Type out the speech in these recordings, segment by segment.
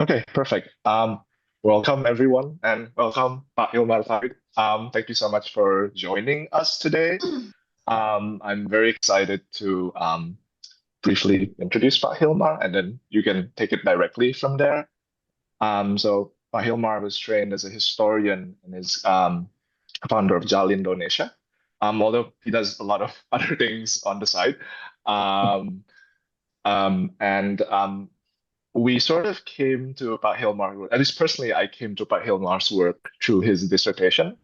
Okay, perfect. Welcome everyone, and welcome Pak Hilmar Farid. Thank you so much for joining us today. I'm very excited to briefly introduce Pak Hilmar, and then you can take it directly from there. So Pak Hilmar was trained as a historian and is founder of JAL Indonesia. Although he does a lot of other things on the side. Um, and we sort of came to Pat Hilmar, at least personally, I came to Pat Hilmar's work through his dissertation.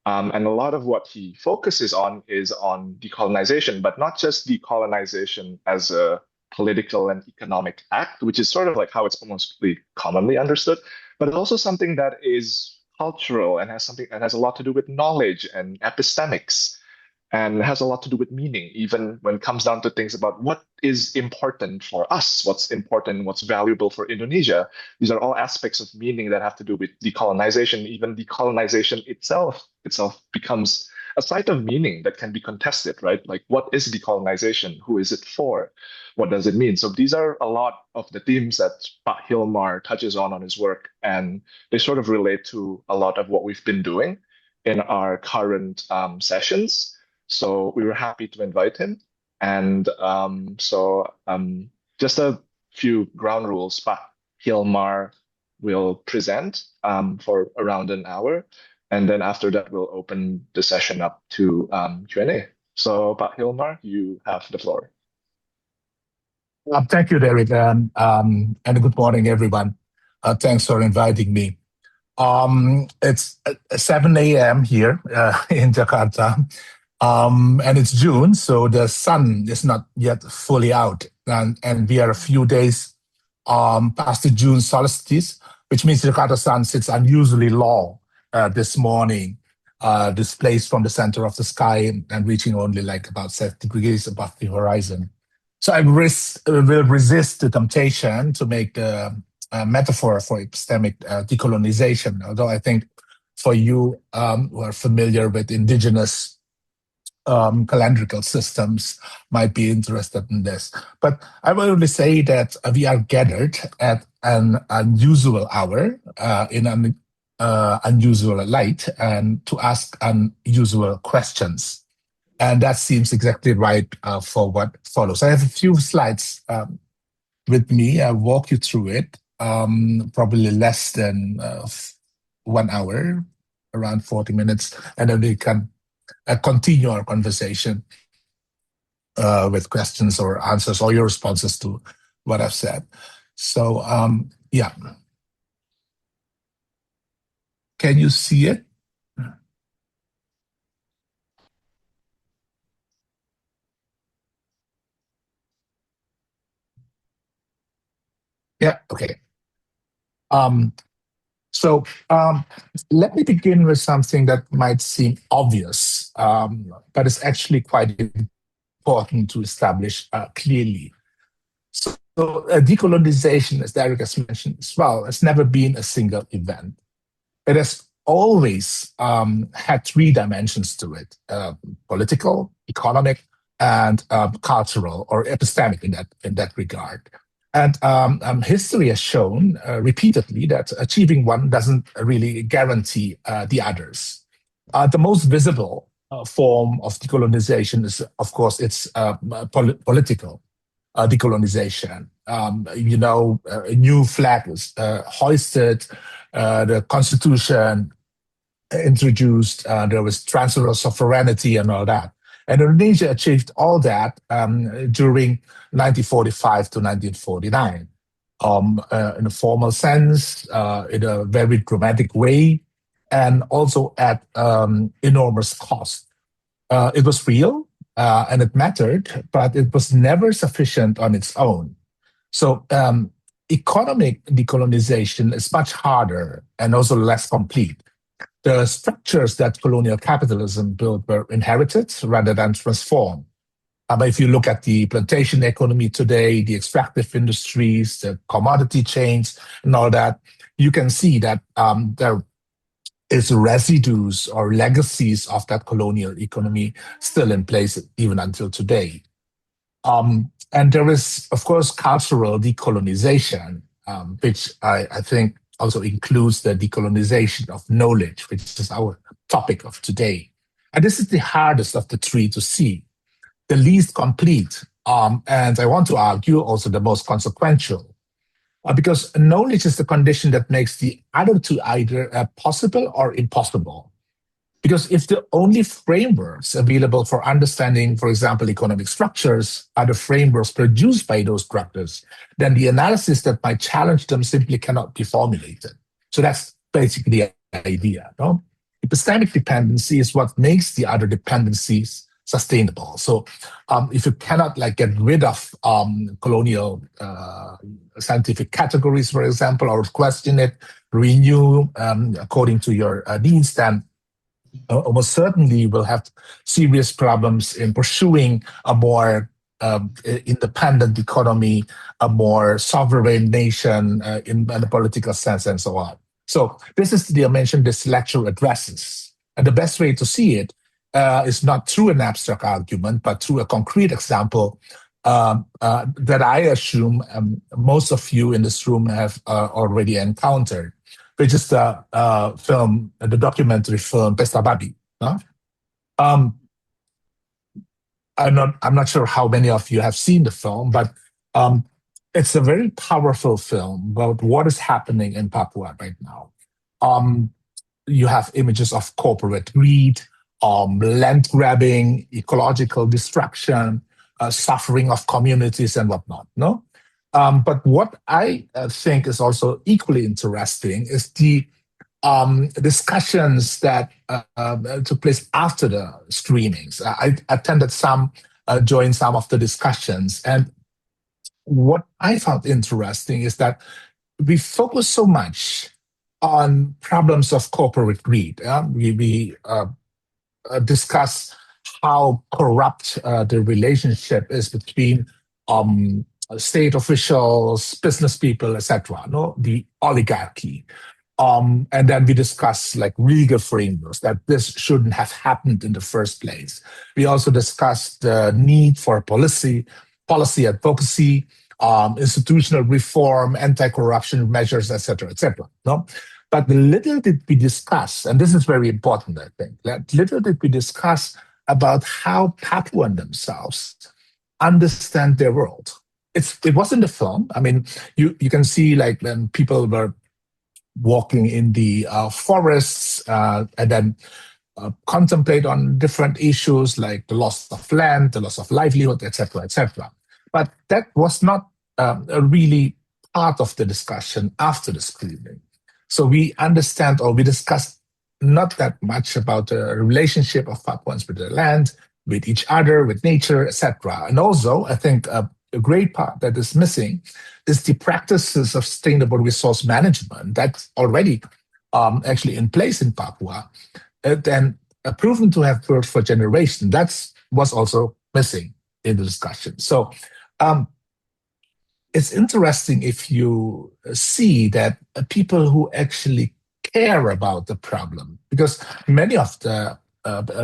And a lot of what he focuses on is on decolonization, but not just decolonization as a political and economic act, which is sort of like how it's mostly commonly understood, but it's also something that is cultural and has something and has a lot to do with knowledge and epistemics and has a lot to do with meaning, even when it comes down to things about what is important for us, what's important, what's valuable for Indonesia. These are all aspects of meaning that have to do with decolonization. Even decolonization itself becomes a site of meaning that can be contested, right? Like, what is decolonization? Who is it for? What does it mean? So these are a lot of the themes that Pak Hilmar touches on his work, and they sort of relate to a lot of what we've been doing in our current sessions. So we were happy to invite him. And just a few ground rules. Pak Hilmar will present for around an hour. And then after that, we'll open the session up to Q&A. So Pak Hilmar, you have the floor. Thank you, Derek, and good morning, everyone. Thanks for inviting me. It's 7 a.m. here in Jakarta, and it's June, so the sun is not yet fully out, and we are a few days past the June solstice, which means the Jakarta sun sits unusually low this morning, displaced from the center of the sky and reaching only like about 70 degrees above the horizon. So I will resist the temptation to make the metaphor for epistemic decolonization, although I think for you who are familiar with indigenous calendrical systems might be interested in this. But I will only say that we are gathered at an unusual hour in an unusual light and to ask unusual questions. And that seems exactly right for what follows. I have a few slides with me. I'll walk you through it, probably less than 1 hour, around 40 minutes, and then we can continue our conversation with questions or answers or your responses to what I've said. So, yeah. Can you see it? Yeah, okay. So let me begin with something that might seem obvious, but it's actually quite important to establish clearly. So decolonization, as Derek has mentioned as well, has never been a single event. It has always had three dimensions to it: political, economic, and cultural or epistemic in that regard. And history has shown repeatedly that achieving one doesn't really guarantee the others. The most visible form of decolonization is, of course, its political decolonization. A new flag was hoisted, the constitution introduced, there was transfer of sovereignty and all that. And Indonesia achieved all that during 1945 to 1949, in a formal sense, in a very dramatic way, and also at enormous cost. It was real and it mattered, but it was never sufficient on its own. So economic decolonization is much harder and also less complete. The structures that colonial capitalism built were inherited rather than transformed. But if you look at the plantation economy today, the extractive industries, the commodity chains, and all that, you can see that there is residues or legacies of that colonial economy still in place even until today. And there is, of course, cultural decolonization. which I think also includes the decolonization of knowledge, which is our topic of today. And this is the hardest of the three to see, the least complete, and I want to argue also the most consequential, because knowledge is the condition that makes the other two either possible or impossible. Because if the only frameworks available for understanding, for example, economic structures are the frameworks produced by those structures, then the analysis that might challenge them simply cannot be formulated. So that's basically the idea. No? Epistemic dependency is what makes the other dependencies sustainable. So if you cannot like get rid of colonial scientific categories, for example, or question it, renew according to your needs, then almost certainly will have serious problems in pursuing a more independent economy, a more sovereign nation in a political sense, and so on. So this is the dimension this lecture addresses. And the best way to see it is not through an abstract argument, but through a concrete example that I assume most of you in this room have already encountered, which is the film, the documentary film Pesta Babi. No? Um, I'm not sure how many of you have seen the film, but it's a very powerful film about what is happening in Papua right now. You have images of corporate greed, land grabbing, ecological destruction, suffering of communities, and whatnot. No, but what I think is also equally interesting is the discussions that took place after the screenings. I attended some, joined some of the discussions, and what I found interesting is that we focus so much on problems of corporate greed. We discuss how corrupt the relationship is between state officials, business people, etc. No, the oligarchy. And then we discuss like legal frameworks that this shouldn't have happened in the first place. We also discussed the need for policy advocacy, institutional reform, anti-corruption measures, etc., etc. No, but little did we discuss, and this is very important, I think. That little did we discuss about how Papuan themselves understand their world. It was in the film. I mean, you can see like when people were walking in the forests and then contemplate on different issues like the loss of land, the loss of livelihood, etc., etc. But that was not a really part of the discussion after the screening. So we understand or we discuss not that much about the relationship of Papuans with the land, with each other, with nature, etc. And also, I think a great part that is missing is the practices of sustainable resource management that's already actually in place in Papua and proven to have worked for generations. That was also missing in the discussion. So it's interesting if you see that people who actually care about the problem, because many of the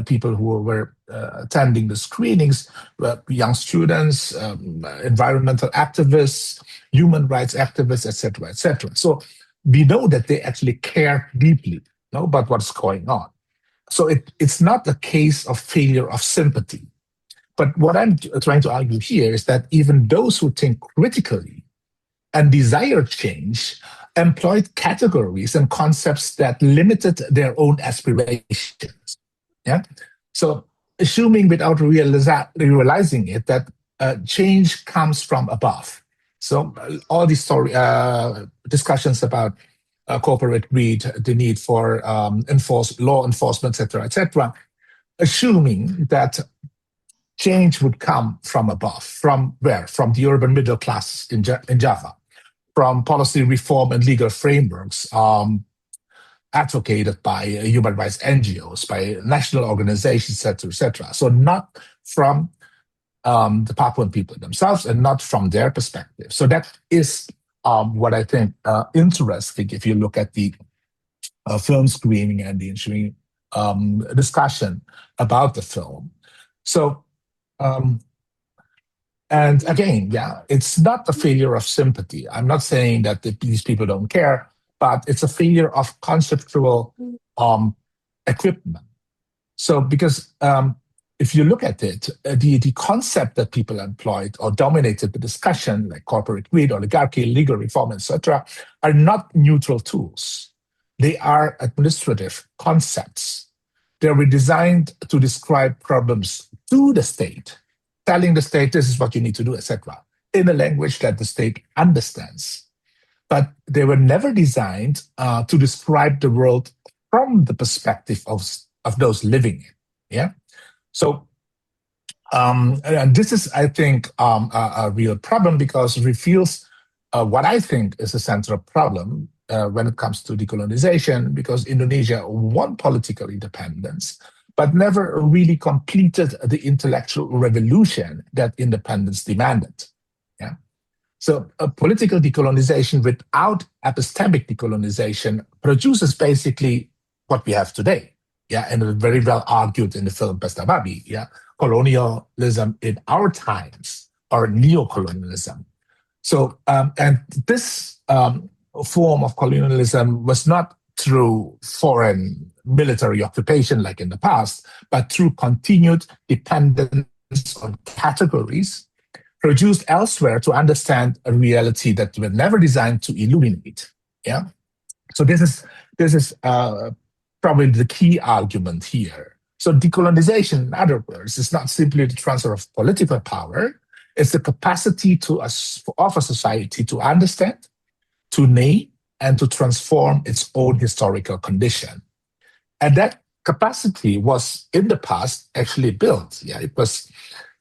people who were attending the screenings were young students, environmental activists, human rights activists, etc., etc. So we know that they actually care deeply, about what's going on. So it's not a case of failure of sympathy. But what I'm trying to argue here is that even those who think critically and desire change employed categories and concepts that limited their own aspirations. Yeah. So assuming without realizing it that change comes from above. So all these discussions about corporate greed, the need for law enforcement, etc., assuming that change would come from above. From where? From the urban middle class in Java, from policy reform and legal frameworks advocated by human rights NGOs, by national organizations, etc., etc. So not from the Papuan people themselves and not from their perspective. So that is what I think interesting if you look at the film screening and the ensuing discussion about the film. So And again, yeah, it's not a failure of sympathy. I'm not saying that these people don't care, but it's a failure of conceptual um, equipment. So, because if you look at it, the concept that people employed or dominated the discussion, like corporate greed, oligarchy, legal reform, etc., are not neutral tools. They are administrative concepts. They were designed to describe problems to the state, telling the state this is what you need to do, etc., in a language that the state understands. But they were never designed to describe the world from the perspective of those living it. Yeah. So and this is, I think, a real problem because it reveals what I think is a central problem when it comes to decolonization, because Indonesia won political independence, but never really completed the intellectual revolution that independence demanded. Yeah. So a political decolonization without epistemic decolonization produces basically what we have today. Yeah, and it very well argued in the film Pesta Babi. Yeah, colonialism in our times or neocolonialism. So, and this form of colonialism was not through foreign military occupation like in the past, but through continued dependence on categories produced elsewhere to understand a reality that were never designed to illuminate. Yeah. So this is probably the key argument here. So decolonization, in other words, is not simply the transfer of political power; it's the capacity of a society to understand, to name, and to transform its own historical condition. And that capacity was in the past actually built. Yeah, it was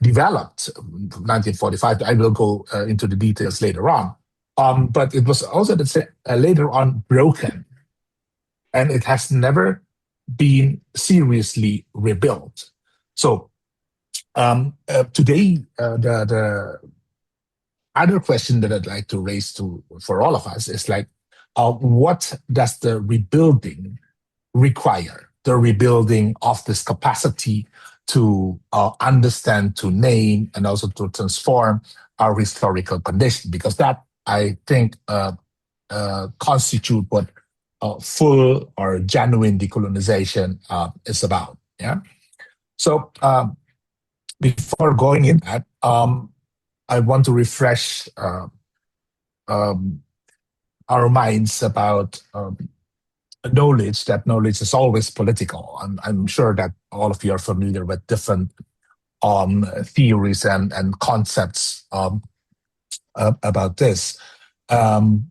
developed 1945. I will go into the details later on. But it was also later on broken, and it has never been seriously rebuilt. So today, the other question that I'd like to raise for all of us is like, what does the rebuilding require? The rebuilding of this capacity to understand, to name, and also to transform our historical condition, because that I think constitute what full or genuine decolonization is about. Yeah. So before going in that, I want to refresh um, our minds about knowledge. That knowledge is always political. I'm sure that all of you are familiar with different theories and concepts about this. Um,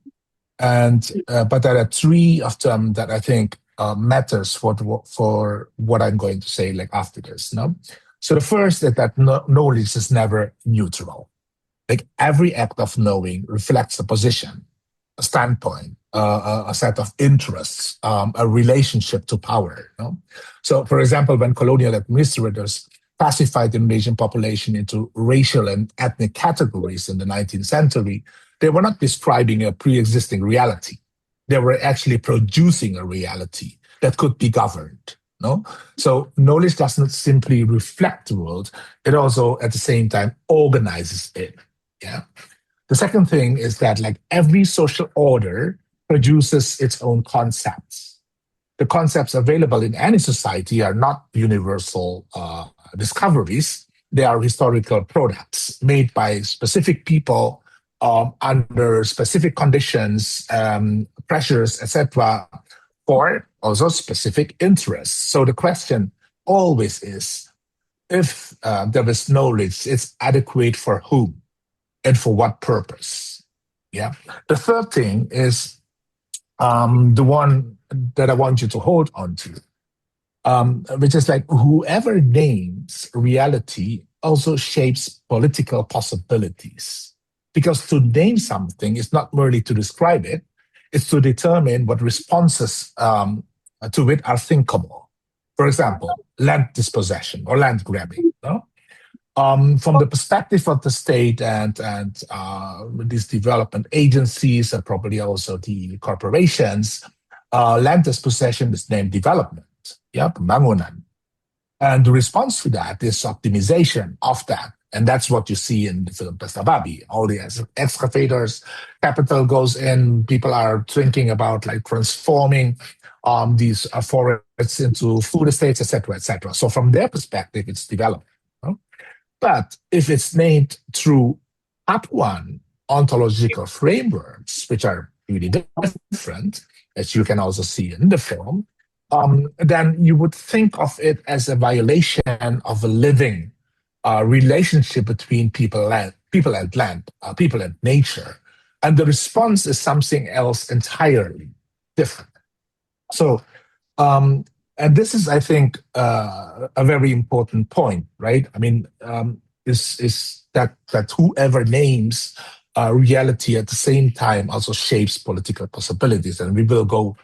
but there are three of them that I think matters for what I'm going to say like after this. No? So the first is that knowledge is never neutral. Like every act of knowing reflects a position, a standpoint, a set of interests, a relationship to power. You know? So, for example, when colonial administrators classified the Indonesian population into racial and ethnic categories in the 19th century, they were not describing a pre-existing reality. They were actually producing a reality that could be governed. No? So knowledge does not simply reflect the world, it also at the same time organizes it. Yeah. The second thing is that like every social order produces its own concepts. The concepts available in any society are not universal discoveries. They are historical products made by specific people under specific conditions, pressures, etc., for also specific interests. So the question always is, if there is knowledge, it's adequate for whom and for what purpose? Yeah. The third thing is the one that I want you to hold on to, which is like whoever names reality also shapes political possibilities. Because to name something is not merely to describe it, it's to determine what responses to it are thinkable. For example, land dispossession or land grabbing. No? From the perspective of the state and these development agencies and probably also the corporations, land dispossession is named development, yeah, pembangunan. And the response to that is optimization of that And that's what you see in the film Pesta Babi. All the excavators, capital goes in, people are thinking about like transforming these forests into food estates, etc., etc. So from their perspective, it's development. You know? But if it's named through Papuan ontological frameworks, which are really different, as you can also see in the film, then you would think of it as a violation of a living relationship between people and land, people and nature. And the response is something else entirely different. So, um, and this is, I think, a very important point, right? I mean, is that whoever names reality at the same time also shapes political possibilities, and we will go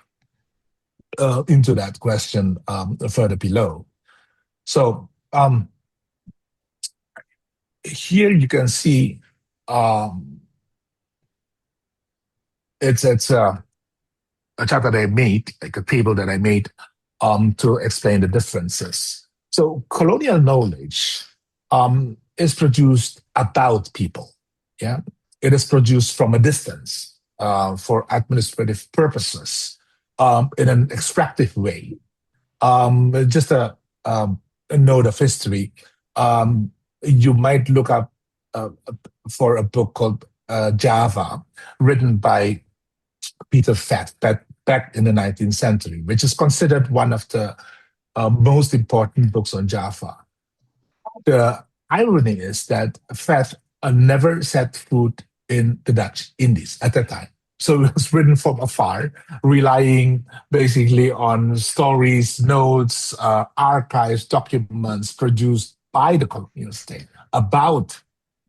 into that question further below. So here you can see um, it's a chart that I made, like a table that I made to explain the differences. So colonial knowledge is produced about people. Yeah, it is produced from a distance for administrative purposes in an extractive way. Just a note of history. Um, you might look up for a book called Java, written by Peter Fett back in the 19th century, which is considered one of the most important books on Java. The irony is that Fett never set foot in the Dutch Indies at that time. So it was written from afar, relying basically on stories, notes, archives, documents produced by the colonial state about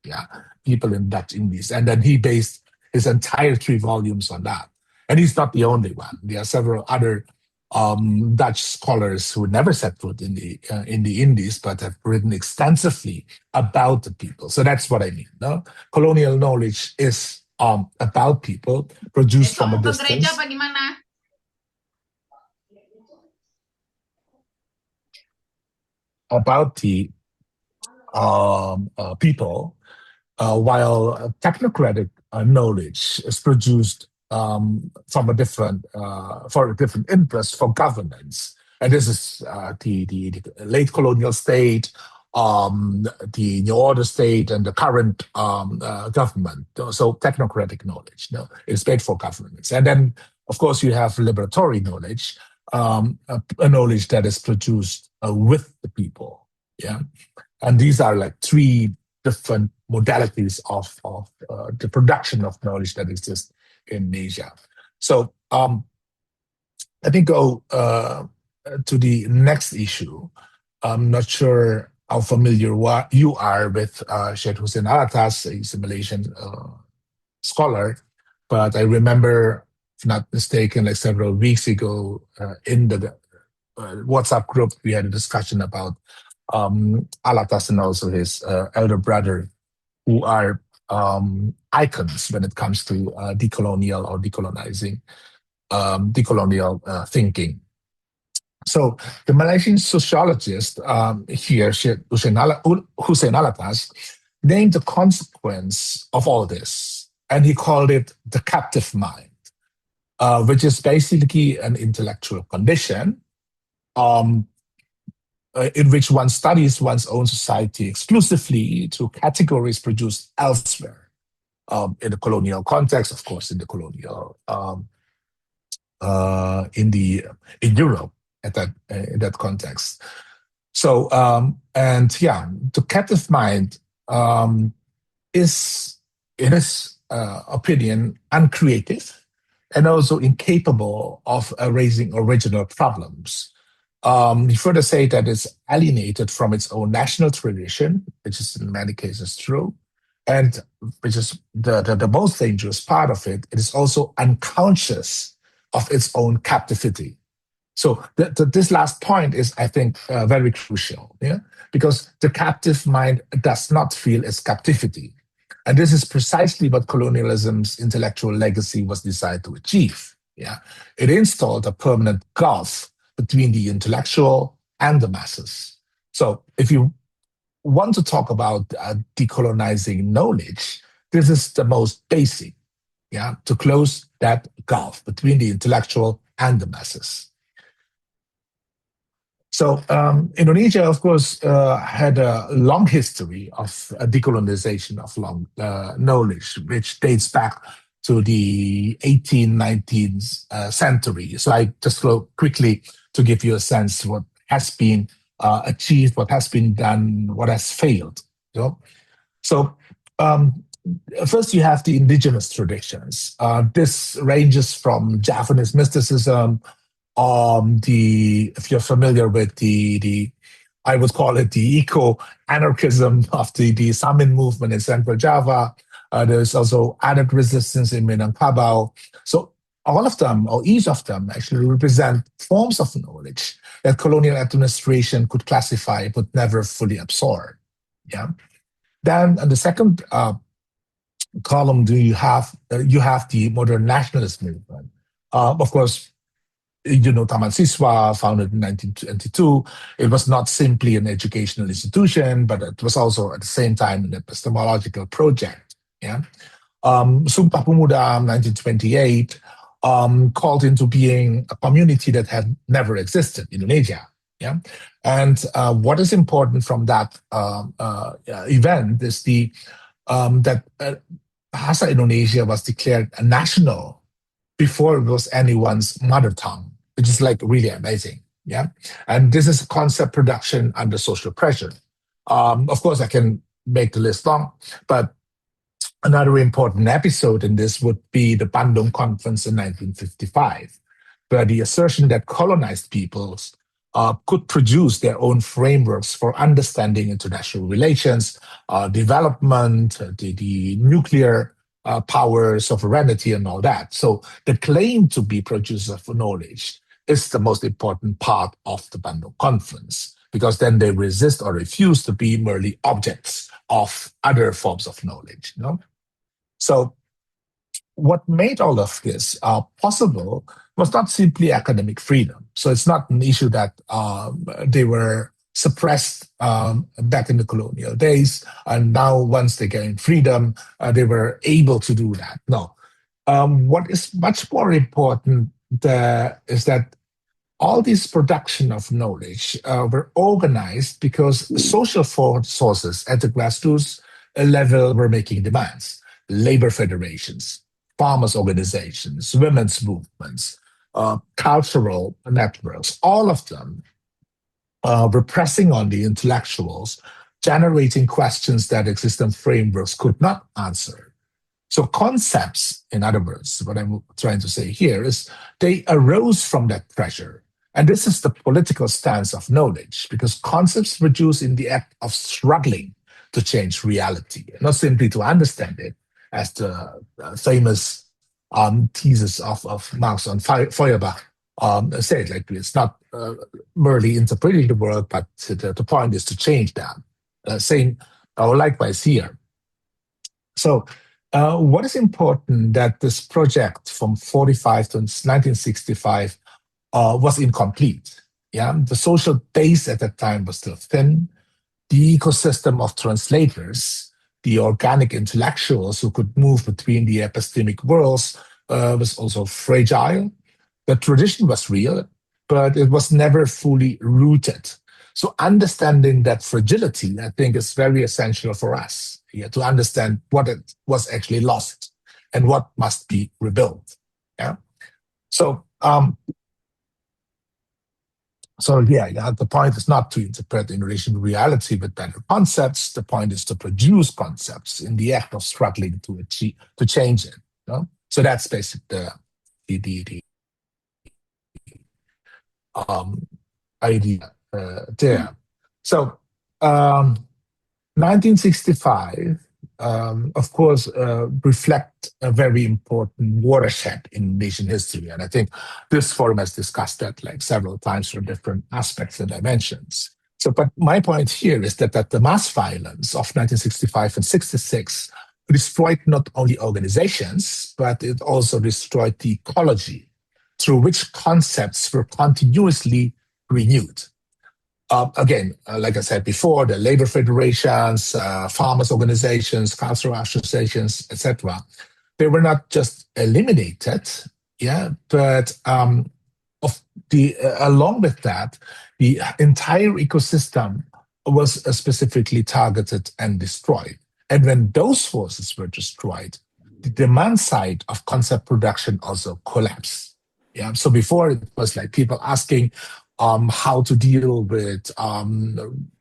yeah, people in Dutch Indies. And then he based his entire 3 volumes on that. And he's not the only one. There are several other Dutch scholars who never set foot in the Indies, but have written extensively about the people. So that's what I mean. No? Colonial knowledge is about people, produced from a distance, about the people, while technocratic knowledge is produced from a different for a different interest for governance, and this is the late colonial state, the New Order state, and the current government. So technocratic knowledge, is made for governance, and then of course you have liberatory knowledge, a knowledge that is produced with the people. Yeah. And these are like 3 different modalities of the production of knowledge that exists in Asia. So I think go to the next issue. I'm not sure how familiar you are with Sheikh Hussein Alatas. He's a Malaysian scholar, but I remember, if not mistaken, like several weeks ago in the WhatsApp group, we had a discussion about Alatas and also his elder brother, who are icons when it comes to decolonial or decolonizing, decolonial thinking. So the Malaysian sociologist here, Sheikh Hussein Alatas, named the consequence of all this, and he called it the captive mind, which is basically an intellectual condition in which one studies one's own society exclusively through categories produced elsewhere, in the colonial context, of course, in the colonial in Europe at that in that context. So and yeah, the captive mind is, in his opinion, uncreative and also incapable of raising original problems. He further said that it's alienated from its own national tradition, which is in many cases true, and which is the most dangerous part of it. It is also unconscious of its own captivity. So this last point is, I think, very crucial, yeah, because the captive mind does not feel its captivity, and this is precisely what colonialism's intellectual legacy was designed to achieve. Yeah, it installed a permanent gulf between the intellectual and the masses. So if you want to talk about decolonizing knowledge, this is the most basic, yeah, to close that gulf between the intellectual and the masses. So Indonesia, of course, had a long history of decolonization of long knowledge, which dates back to the 18th, 19th century. So I just go quickly to give you a sense what has been achieved, what has been done, what has failed. You know? So um, first, you have the indigenous traditions. This ranges from Javanese mysticism, the if you're familiar with the I would call it the eco anarchism of the Samin movement in Central Java. There's also added resistance in Minangkabau. So all of them, or each of them, actually represent forms of knowledge that colonial administration could classify but never fully absorb. Yeah. Then the second column, do you have the modern nationalist movement. Of course, Taman Siswa, founded in 1922, it was not simply an educational institution, but it was also at the same time an epistemological project. Yeah. Sumpah Pemuda, 1928, called into being a community that had never existed in Indonesia. Yeah. And what is important from that event is that Bahasa Indonesia was declared a national before it was anyone's mother tongue, which is like really amazing. Yeah. And this is concept production under social pressure. Of course, I can make the list long, but another important episode in this would be the Bandung Conference in 1955, where the assertion that colonized peoples could produce their own frameworks for understanding international relations, development, the nuclear power, sovereignty, and all that. So the claim to be producers of knowledge is the most important part of the Bandung Conference, because then they resist or refuse to be merely objects of other forms of knowledge. You know? So what made all of this possible was not simply academic freedom. So it's not an issue that they were suppressed back in the colonial days, and now once they gained freedom, they were able to do that. No. What is much more important is that all this production of knowledge were organized because social sources at the grassroots level were making demands. Labor federations, farmers' organizations, women's movements, cultural networks, all of them were pressing on the intellectuals, generating questions that existing frameworks could not answer. So concepts, in other words, what I'm trying to say here is they arose from that pressure. And this is the political stance of knowledge, because concepts produce in the act of struggling to change reality, not simply to understand it, as the famous thesis of Marx on Feuerbach said. Like, it's not merely interpreting the world, but the point is to change that. Same, likewise here. So what is important that this project from 45 to 1965 was incomplete. Yeah, the social base at that time was still thin. The ecosystem of translators, the organic intellectuals who could move between the epistemic worlds, was also fragile. The tradition was real, but it was never fully rooted. So understanding that fragility, I think, is very essential for us here to understand what it was actually lost and what must be rebuilt. Yeah. So the point is not to interpret in relation to reality with better concepts. The point is to produce concepts in the act of struggling to change it. You know? So that's basically the idea there. So 1965, of course, reflect a very important watershed in nation history. And I think this forum has discussed that like several times from different aspects and dimensions. So, but my point here is that the mass violence of 1965 and 66 destroyed not only organizations, but it also destroyed the ecology through which concepts were continuously renewed. Again, like I said before, the labor federations, farmers organizations, cultural associations, etc. They were not just eliminated, yeah, but of along with that, the entire ecosystem was specifically targeted and destroyed. And when those forces were destroyed, the demand side of concept production also collapsed. Yeah. So before it was like people asking how to deal with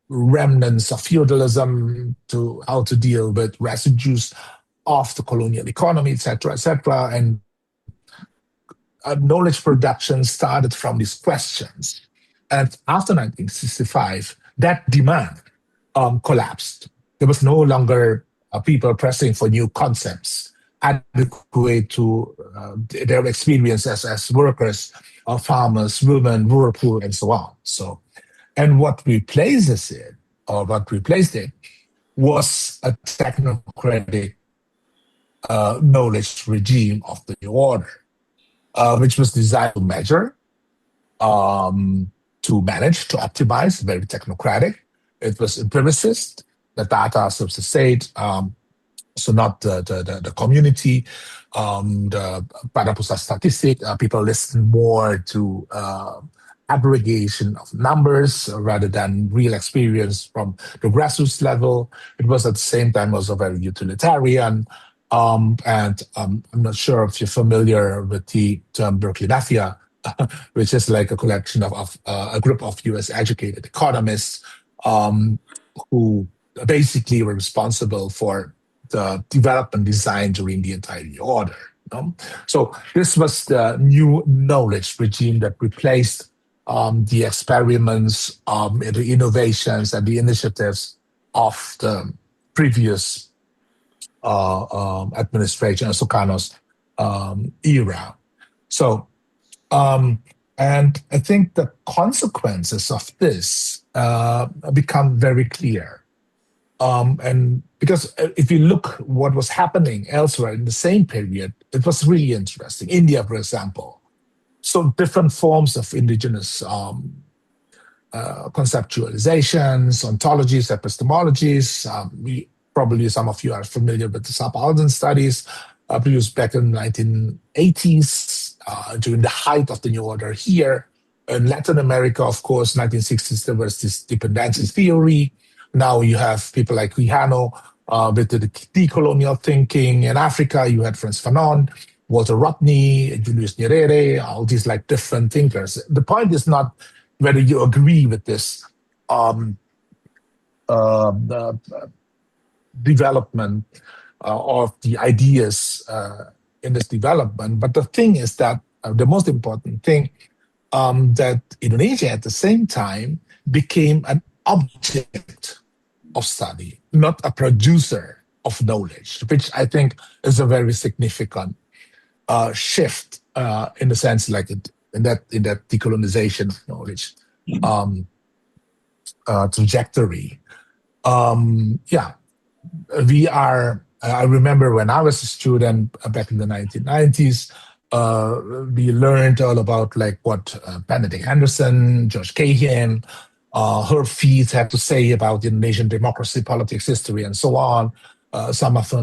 remnants of feudalism, to how to deal with residues of the colonial economy, etc., etc. And knowledge production started from these questions. And after 1965, that demand collapsed. There was no longer people pressing for new concepts adequate to their experience as workers, farmers, women, rural poor, and so on. So, and what replaces it, or what replaced it, was a technocratic knowledge regime of the new order, which was designed to measure, to manage, to optimize, very technocratic. It was empiricist. The data, so to say, so not the community, the para pusat statistic. People listen more to aggregation of numbers rather than real experience from the grassroots level. It was at the same time also very utilitarian. And I'm not sure if you're familiar with the term Berkeley Mafia, which is like a collection of a group of US educated economists um, who basically were responsible for the development design during the entire order. So this was the new knowledge regime that replaced the experiments, the innovations, and the initiatives of the previous administration, Sukarno's era. So, and I think the consequences of this become very clear. And because if you look what was happening elsewhere in the same period, it was really interesting. India, for example, so different forms of indigenous conceptualizations, ontologies, epistemologies. Probably some of you are familiar with the subaltern studies produced back in the 1980s during the height of the New Order here. In Latin America, of course, 1960s, there was this dependency theory. Now you have people like Quijano with the decolonial thinking. In Africa, you had Frantz Fanon, Walter Rodney, Julius Nyerere, all these like different thinkers. The point is not whether you agree with this the development of the ideas in this development, but the thing is that the most important thing that Indonesia at the same time became an object of study, not a producer of knowledge, which I think is a very significant shift in the sense like in that decolonization of knowledge trajectory. Yeah, we are. I remember when I was a student back in the 1990s, we learned all about like what Benedict Anderson, George Cahan, Herb Feith had to say about Indonesian democracy, politics, history, and so on. Some of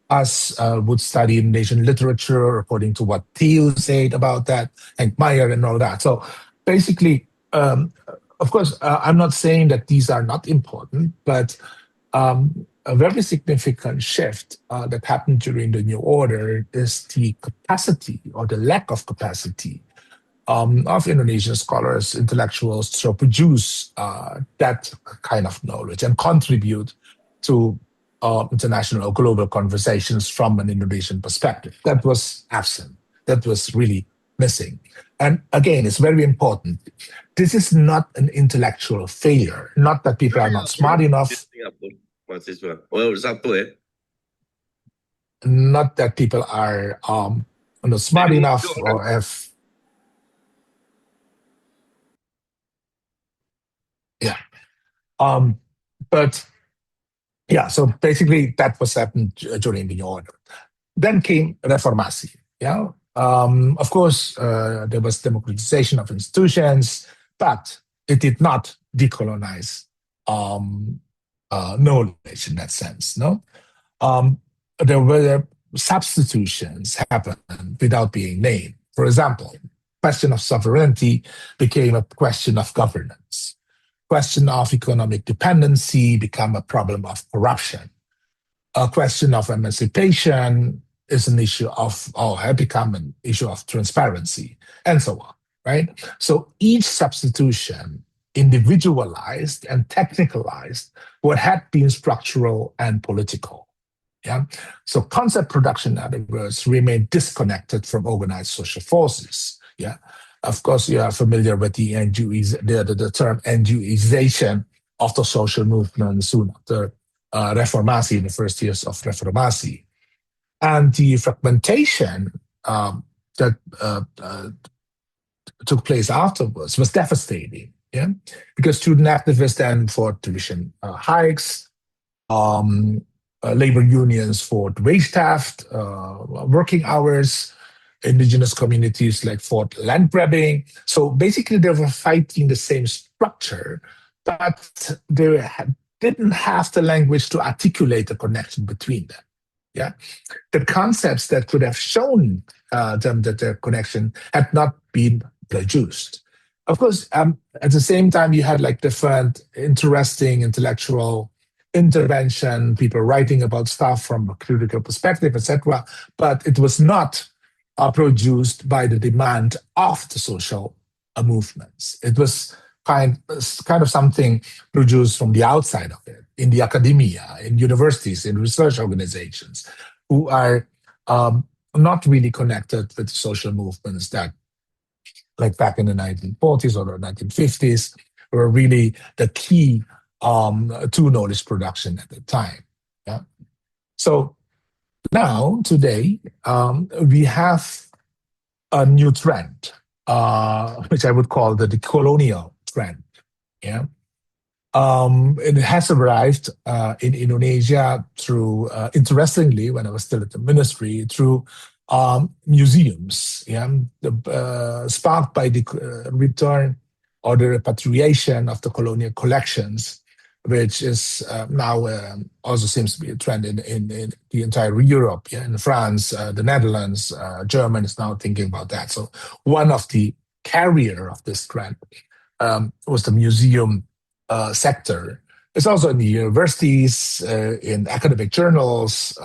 us would study Indonesian literature according to what Thiel said about that, and Meyer and all that. So basically, of course, I'm not saying that these are not important, but a very significant shift that happened during the New Order is the capacity or the lack of capacity of Indonesian scholars, intellectuals to produce that kind of knowledge and contribute to international or global conversations from an Indonesian perspective. That was absent. That was really missing. And again, it's very important. This is not an intellectual failure, not that people are not smart enough. Not that people are not smart enough or have. Yeah. But yeah, so basically that was happened during the New Order. Then came Reformasi. Yeah. Of course, there was democratization of institutions, but it did not decolonize um, knowledge in that sense. No, um, there were substitutions happen without being named. For example, question of sovereignty became a question of governance. Question of economic dependency became a problem of corruption. A question of emancipation is an issue of, or had become an issue of transparency, and so on, right? So each substitution individualized and technicalized what had been structural and political. Yeah. So concept production, in other words, remain disconnected from organized social forces. Yeah. Of course, you are familiar with the term NGOization of the social movement soon after Reformasi, in the first years of Reformasi. And the fragmentation that took place afterwards was devastating. Yeah. Because student activists then fought tuition hikes, um, labor unions for wage theft, working hours, indigenous communities like fought land grabbing. So basically, they were fighting the same structure, but they didn't have the language to articulate the connection between them. Yeah, the concepts that could have shown them that their connection had not been produced. Of course, at the same time, you had like different interesting intellectual intervention, people writing about stuff from a critical perspective, etc. But it was not produced by the demand of the social movements. It was kind of something produced from the outside of it, in the academia, in universities, in research organizations, who are not really connected with social movements that, like back in the 1940s or the 1950s, were really the key to knowledge production at the time. Yeah. So now, today, we have a new trend, which I would call the decolonial trend. Yeah. It has arrived in Indonesia through, interestingly, when I was still at the ministry, through museums, yeah, sparked by the return or the repatriation of the colonial collections, which is now also seems to be a trend in the entire Europe, yeah, in France, the Netherlands, Germany is now thinking about that. So one of the carrier of this trend was the museum sector. It's also in the universities, in academic journals,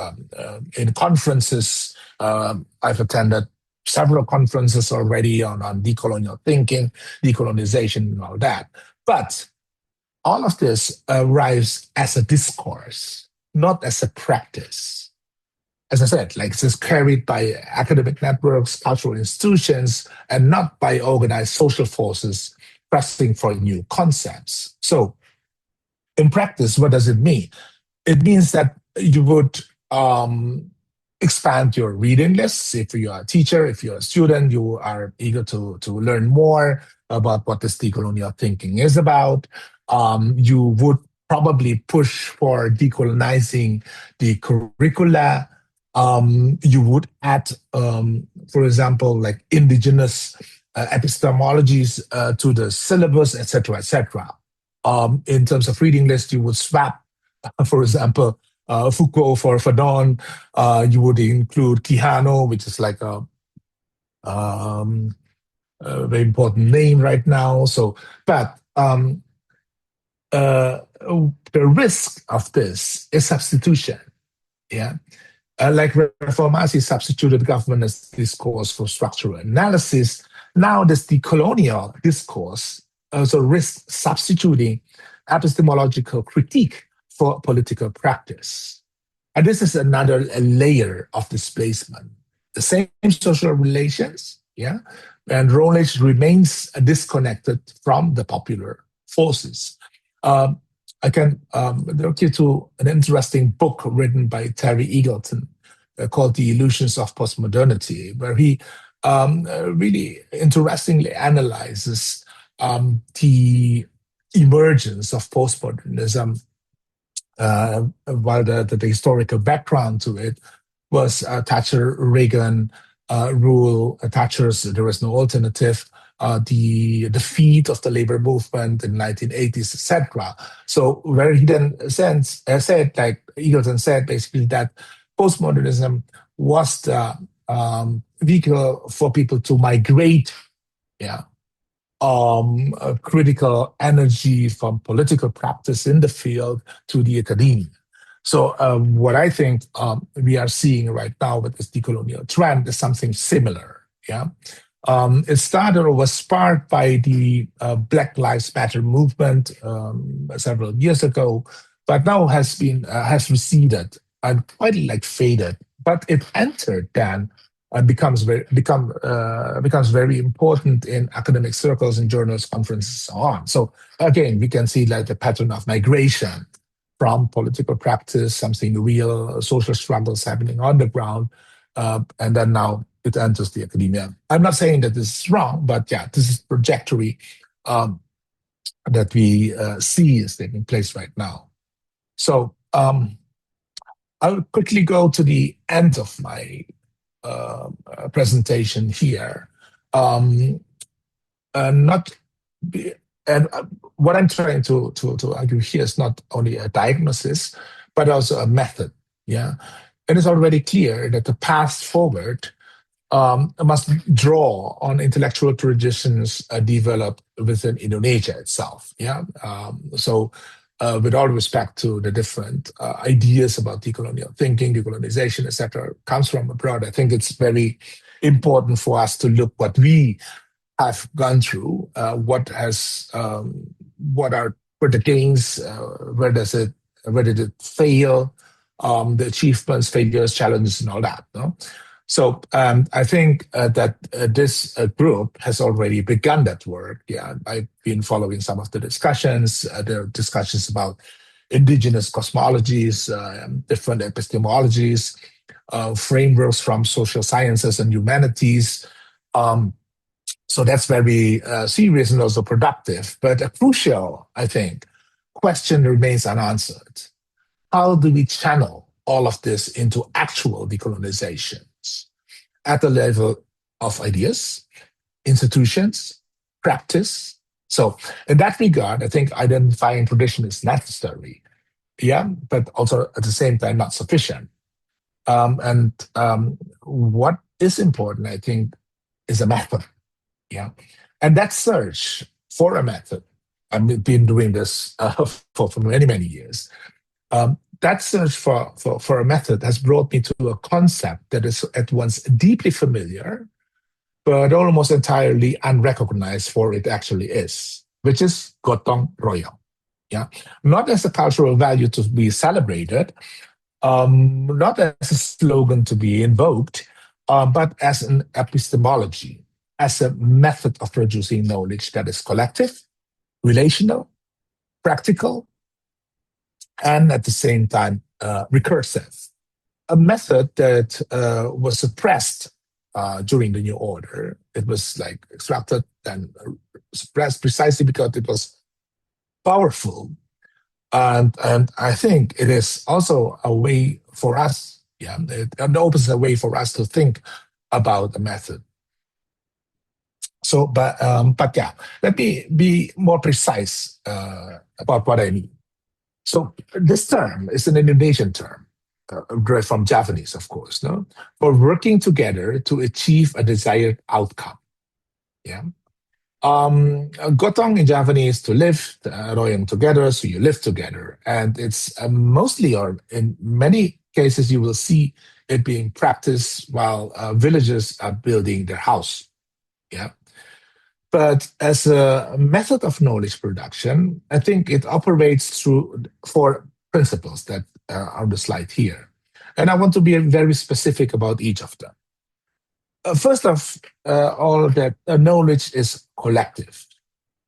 in conferences. I've attended several conferences already on decolonial thinking, decolonization, and all that. But all of this arrives as a discourse, not as a practice. As I said, like this is carried by academic networks, cultural institutions, and not by organized social forces pressing for new concepts. So, in practice, what does it mean? It means that you would expand your reading lists. If you're a teacher, if you're a student, you are eager to learn more about what this decolonial thinking is about. You would probably push for decolonizing the curricula. You would add, for example, like indigenous epistemologies to the syllabus, etc., etc. In terms of reading list, you would swap, for example, Foucault for Fanon. You would include Quijano, which is like a very important name right now. So, but the risk of this is substitution. Yeah. Like Reformasi substituted governance discourse for structural analysis, now this decolonial discourse also risks substituting epistemological critique for political practice. And this is another layer of displacement. The same social relations, yeah, and knowledge remains disconnected from the popular forces. Um, I can direct you to an interesting book written by Terry Eagleton called The Illusions of Postmodernity, where he really interestingly analyzes the emergence of postmodernism, while the historical background to it was Thatcher Reagan rule, Thatcher's There Was No Alternative, the defeat of the labor movement in the 1980s, etc. So where he then said, like Eagleton said, basically that postmodernism was the vehicle for people to migrate, yeah, critical energy from political practice in the field to the academia. So what I think we are seeing right now with this decolonial trend is something similar. Yeah, it started or was sparked by the Black Lives Matter movement several years ago, but now has receded and quite like faded. But it entered then and becomes very important in academic circles and journals, conferences, and so on. So again, we can see like the pattern of migration from political practice, something real, social struggles happening on the ground, and then now it enters the academia. I'm not saying that this is wrong, but yeah, this is trajectory um, that we see is taking place right now. So I'll quickly go to the end of my presentation here. Um, not be, and what I'm trying to argue here is not only a diagnosis, but also a method. Yeah, it is already clear that the path forward must draw on intellectual traditions developed within Indonesia itself. Yeah, with all respect to the different ideas about decolonial thinking, decolonization, etc., comes from abroad. I think it's very important for us to look what we have gone through, what are what the gains, where did it fail, the achievements, failures, challenges, and all that. No? So I think that this group has already begun that work. Yeah, I've been following some of the discussions. There are discussions about indigenous cosmologies, different epistemologies, frameworks from social sciences and humanities. Um, so that's very serious and also productive. But a crucial, I think, question remains unanswered. How do we channel all of this into actual decolonizations at the level of ideas, institutions, practice? So, in that regard, I think identifying tradition is necessary, yeah, but also at the same time not sufficient. And what is important, I think, is a method. Yeah. And that search for a method, I've been doing this for many, many years. That search for a method has brought me to a concept that is at once deeply familiar, but almost entirely unrecognized for it actually is, which is gotong royong. Yeah. Not as a cultural value to be celebrated, not as a slogan to be invoked, but as an epistemology, as a method of producing knowledge that is collective, relational, practical, and at the same time recursive. A method that was suppressed during the New Order. It was like extracted and suppressed precisely because it was powerful. And I think it is also a way for us, yeah, it opens a way for us to think about the method. So, but yeah, let me be more precise about what I mean. So, this term is an Indonesian term, derived from Japanese, of course, no, for working together to achieve a desired outcome. Yeah. Gotong in Japanese to live, royong together, so you live together. And it's mostly, or in many cases, you will see it being practiced while villagers are building their house. Yeah. But as a method of knowledge production, I think it operates through four principles that are on the slide here. And I want to be very specific about each of them. First of all, that knowledge is collective.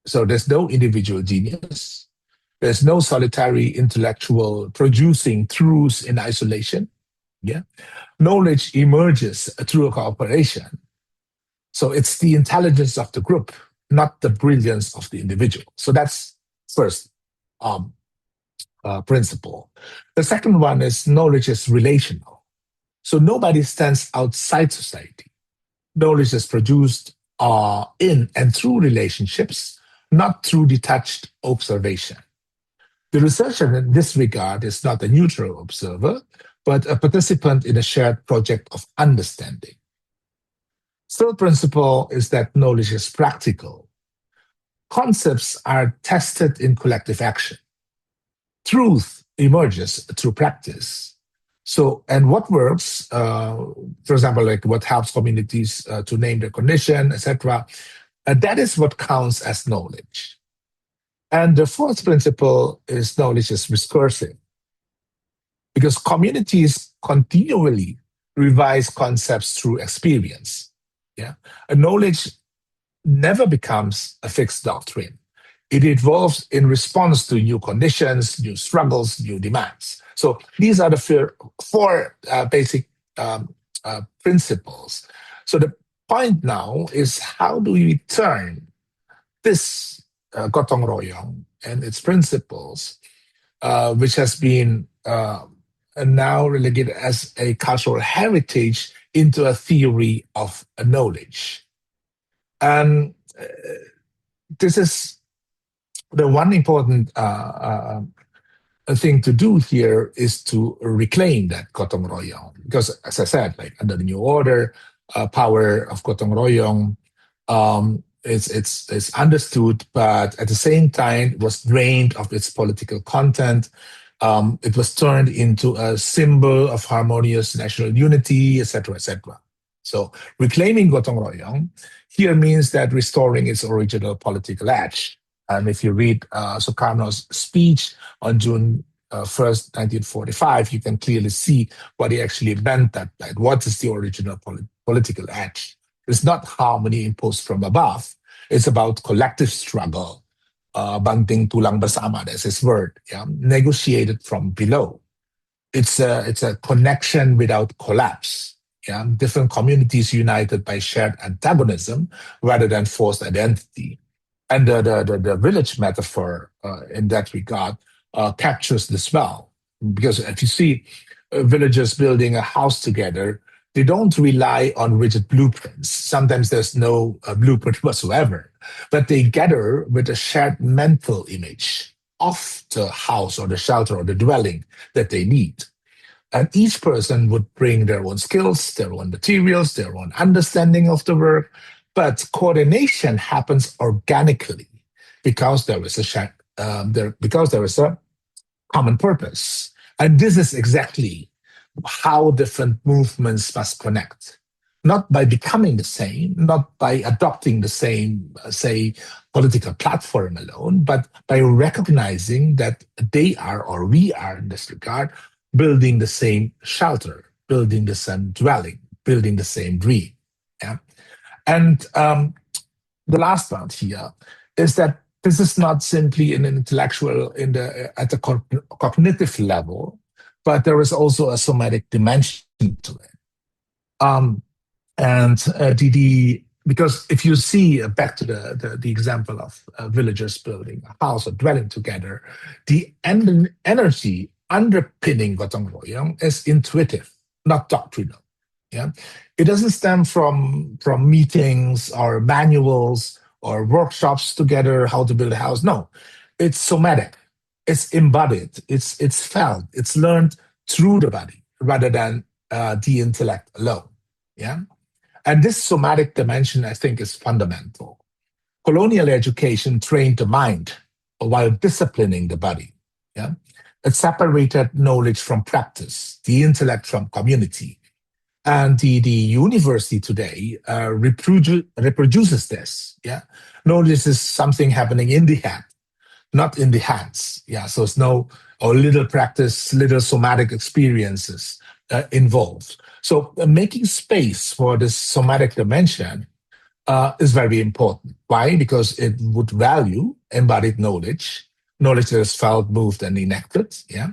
So there's no individual genius. There's no solitary intellectual producing truths in isolation. Yeah. Knowledge emerges through a cooperation. So it's the intelligence of the group, not the brilliance of the individual. So that's first principle. The second one is knowledge is relational. So nobody stands outside society. Knowledge is produced in and through relationships, not through detached observation. The researcher in this regard is not a neutral observer, but a participant in a shared project of understanding. Third principle is that knowledge is practical. Concepts are tested in collective action. Truth emerges through practice. So, and what works, for example, like what helps communities to name their condition, etc., that is what counts as knowledge. And the fourth principle is knowledge is recursive because communities continually revise concepts through experience. Yeah, a knowledge never becomes a fixed doctrine. It evolves in response to new conditions, new struggles, new demands. So these are the four basic principles. So the point now is how do we turn this gotong royong and its principles, which has been now relegated as a cultural heritage, into a theory of knowledge. And this is the one important thing to do here is to reclaim that gotong royong, because as I said, like under the new order, power of gotong royong it's understood, but at the same time, it was drained of its political content. It was turned into a symbol of harmonious national unity, etc., etc. So reclaiming gotong royong here means that restoring its original political edge. And if you read Sukarno's speech on June 1st, 1945, you can clearly see what he actually meant that what is the original political edge. It's not harmony imposed from above. It's about collective struggle, banting tulang bersama, that's his word, yeah? Negotiated from below. It's a connection without collapse. Yeah? Different communities united by shared antagonism rather than forced identity. And the village metaphor in that regard captures this well. Because if you see villagers building a house together, they don't rely on rigid blueprints. Sometimes there's no blueprint whatsoever, but they gather with a shared mental image of the house or the shelter or the dwelling that they need. And each person would bring their own skills, their own materials, their own understanding of the work, but coordination happens organically because there is a because there is a common purpose. And this is exactly how different movements must connect. Not by becoming the same, not by adopting the same, say, political platform alone, but by recognizing that they are, or we are in this regard, building the same shelter, building the same dwelling, building the same dream. Yeah? And the last part here is that this is not simply an intellectual at the cognitive level, but there is also a somatic dimension to it. Because if you see back to the example of villagers building a house or dwelling together, the energy underpinning gotong royong is intuitive, not doctrinal. Yeah, it doesn't stem from meetings or manuals or workshops together how to build a house. No, it's somatic, it's embodied, it's felt, it's learned through the body rather than the intellect alone. Yeah, and this somatic dimension, I think, is fundamental. Colonial education trained the mind while disciplining the body. Yeah, it separated knowledge from practice, the intellect from community. And the university today reproduces this. Yeah, knowledge is something happening in the head, not in the hands. Yeah, so it's no or little practice, little somatic experiences involved. So making space for this somatic dimension is very important. Why? Because it would value embodied knowledge, knowledge that is felt, moved, and enacted. Yeah.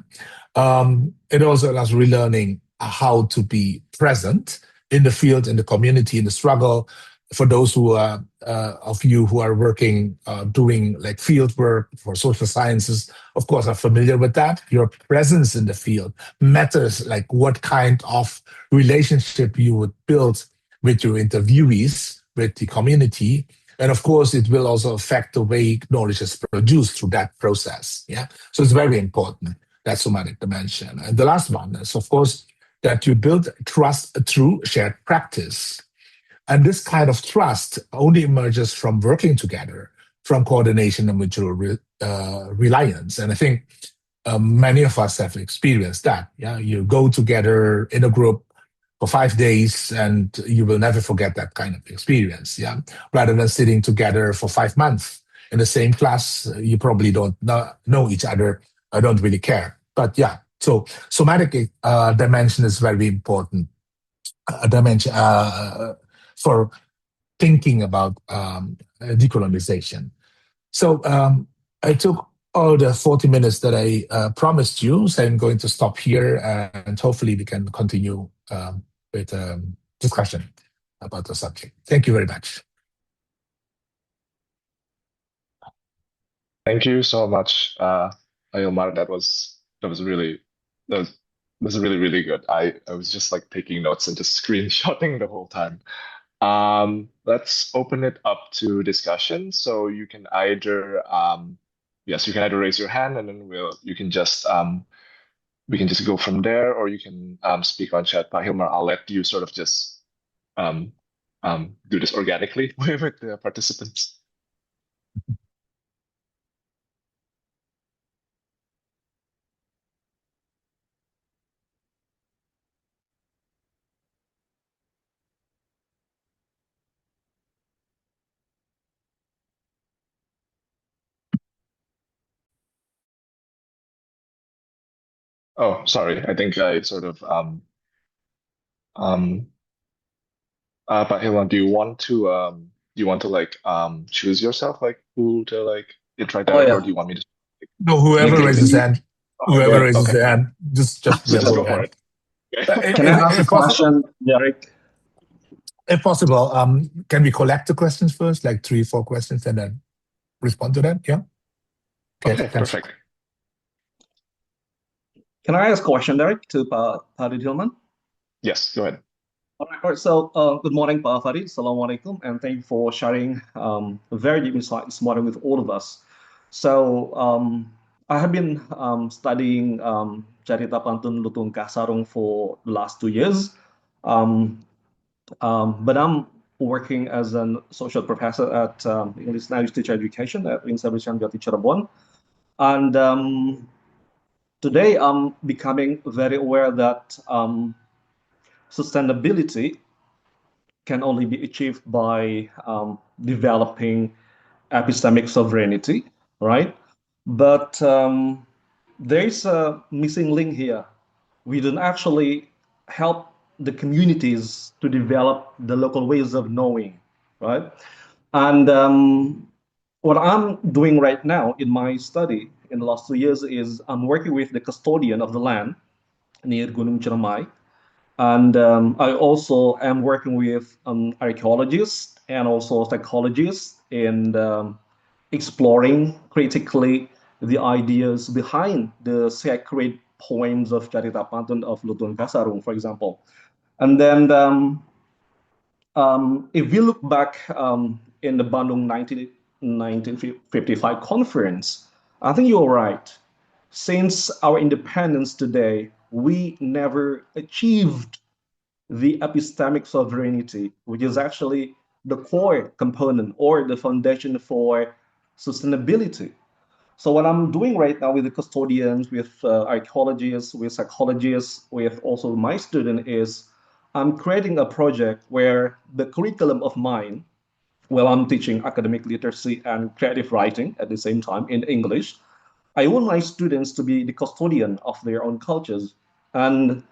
It also allows relearning how to be present in the field, in the community, in the struggle. For those who are of you who are working, doing like field work for social sciences, of course, are familiar with that. Your presence in the field matters, like what kind of relationship you would build with your interviewees with the community. And of course, it will also affect the way knowledge is produced through that process. Yeah. So it's very important, that somatic dimension. And the last one is, of course, that you build trust through shared practice. And this kind of trust only emerges from working together, from coordination and mutual reliance. And I think many of us have experienced that. Yeah, you go together in a group for 5 days, and you will never forget that kind of experience. Yeah, rather than sitting together for 5 months in the same class, you probably don't know each other. I don't really care. But yeah, so somatic dimension is very important. Dimension for thinking about decolonization. So I took all the 40 minutes that I promised you, so I'm going to stop here and hopefully we can continue with discussion about the subject. Thank you very much. Thank you so much, Hilmar. That was really that was, that was really really good. I was just like taking notes and just screenshotting the whole time. Let's open it up to discussion. So you can either yes, you can either raise your hand and then you can just we can just go from there, or you can speak on chat. But Hilmar, I'll let you sort of just um do this organically with the participants. Oh, sorry. I think I sort of um but Hilmar, do you want to like choose yourself like who to like interact Oh directly, or yeah, do you want me to No, yeah. whoever Can, raises can you? hand, okay, whoever Yeah. raises okay. the hand, just So yeah, just go go for ahead. it. Okay. Can I ask a If possible, question, Derek? if possible, can we collect the questions first, like 3, 4 questions, and then respond to them? Yeah. Okay. Okay, Thanks. perfect. Can I ask a question, Derek, to Farid Hilman? Yes, go ahead. All right. So, good morning, Farid. Assalamualaikum, and thank you for sharing very deep insight this morning with all of us. So, I have been studying Carita Pantun Lutung Kasarung for the last 2 years. Um, but I'm working as a social professor at English Language Teacher Education at University of Cirebon. And today I'm becoming very aware that sustainability can only be achieved by developing epistemic sovereignty, right? But there is a missing link here. We don't actually help the communities to develop the local ways of knowing, right? And what I'm doing right now in my study in the last 2 years is I'm working with the custodian of the land near Gunung Ciremai. And I also am working with archaeologists and also psychologists in exploring critically the ideas behind the sacred poems of Carita Pantun of Lutun Kasarung, for example. And then if we look back in the Bandung 1955 conference, I think you're right. Since our independence today, we never achieved the epistemic sovereignty, which is actually the core component or the foundation for sustainability. So what I'm doing right now with the custodians, with archaeologists, with psychologists, with also my student is I'm creating a project where the curriculum of mine, well, I'm teaching academic literacy and creative writing at the same time in English. I want my students to be the custodian of their own cultures. And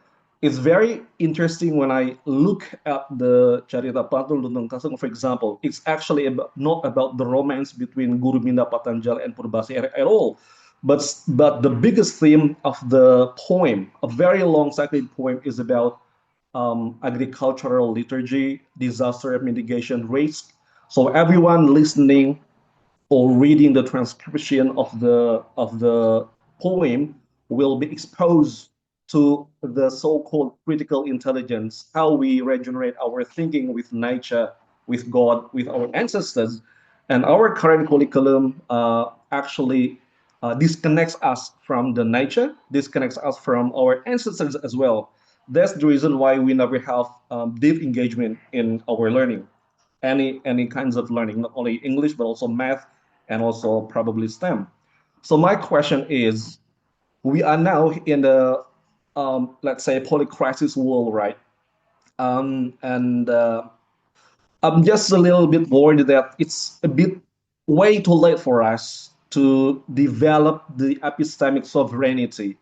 it's very interesting when I look at the Carita Patung Luntang Kasung, for example, it's actually not about the romance between Guru Minda Patanjal and Purbasi at all. But the biggest theme of the poem, a very long sacred poem, is about agricultural liturgy, disaster mitigation risk. So everyone listening or reading the transcription of the poem will be exposed to the so-called critical intelligence, how we regenerate our thinking with nature with God, with our ancestors. And our current curriculum actually disconnects us from the nature, disconnects us from our ancestors as well. That's the reason why we never have deep engagement in our learning, any kinds of learning, not only English but also math and also probably STEM. So my question is, we are now in the let's say polycrisis world, right? And I'm just a little bit worried that it's a bit way too late for us to develop the epistemic sovereignty.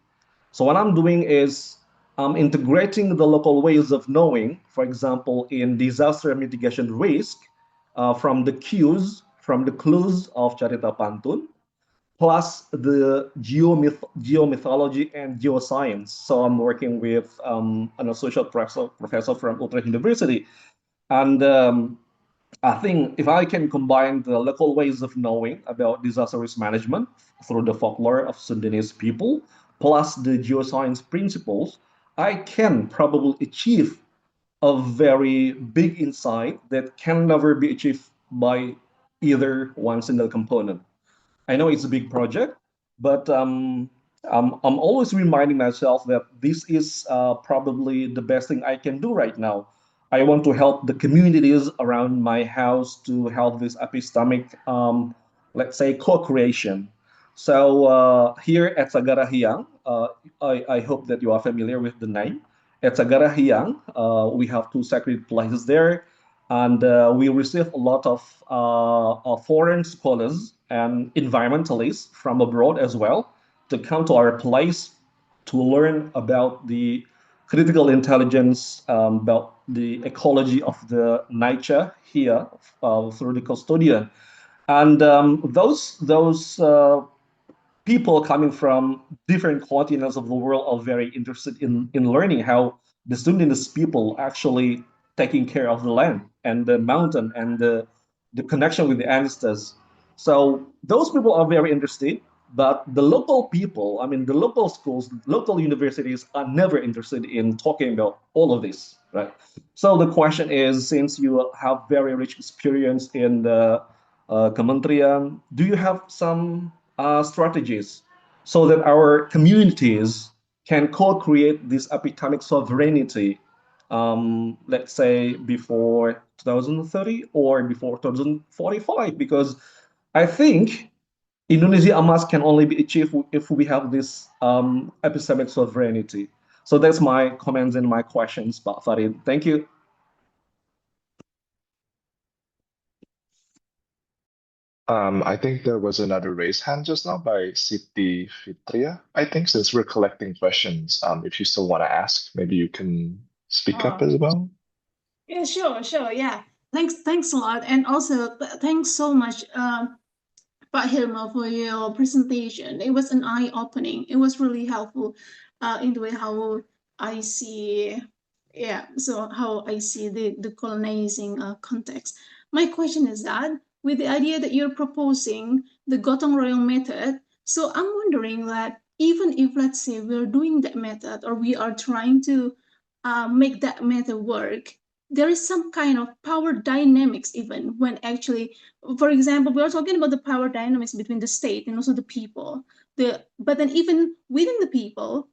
So what I'm doing is I'm integrating the local ways of knowing, for example, in disaster mitigation risk, from the cues, from the clues of Carita Pantun, plus the geomythology and geoscience. So I'm working with an associate professor from Utrecht University. And I think if I can combine the local ways of knowing about disaster risk management through the folklore of Sundanese people, plus the geoscience principles, I can probably achieve a very big insight that can never be achieved by either one single component. I know it's a big project, but I'm always reminding myself that this is probably the best thing I can do right now. I want to help the communities around my house to help this epistemic, let's say, co-creation. So here at Sagara Hyang, I hope that you are familiar with the name. At Sagara Hyang, we have two sacred places there, and we receive a lot of foreign scholars and environmentalists from abroad as well to come to our place to learn about the critical intelligence, about the ecology of the nature here through the custodian. And those people coming from different continents of the world are very interested in learning how the Sundanese people actually taking care of the land and the mountain and the connection with the ancestors. So those people are very interested, but the local people, I mean, the local schools, local universities are never interested in talking about all of this, right? So the question is, since you have very rich experience in the Kementerian, do you have some strategies so that our communities can co-create this epistemic sovereignty, let's say before 2030 or before 2045? Because I think Indonesia Emas can only be achieved if we have this epistemic sovereignty. So that's my comments and my questions, Pak Farid. Thank you. I think there was another raised hand just now by Siti Fitria. I think since we're collecting questions, if you still want to ask, maybe you can speak up Oh, as well. yeah, sure. Yeah. Thanks a lot. And also, thanks so much, Pak Hilmar, for your presentation. It was an eye-opening. It was really helpful in the way how I see, yeah, so how I see the colonizing context. My question is that with the idea that you're proposing the gotong royong method, so I'm wondering that even if, let's say, we're doing that method or we are trying to make that method work, there is some kind of power dynamics even when actually, for example, we are talking about the power dynamics between the state and also the people. But then even within the people,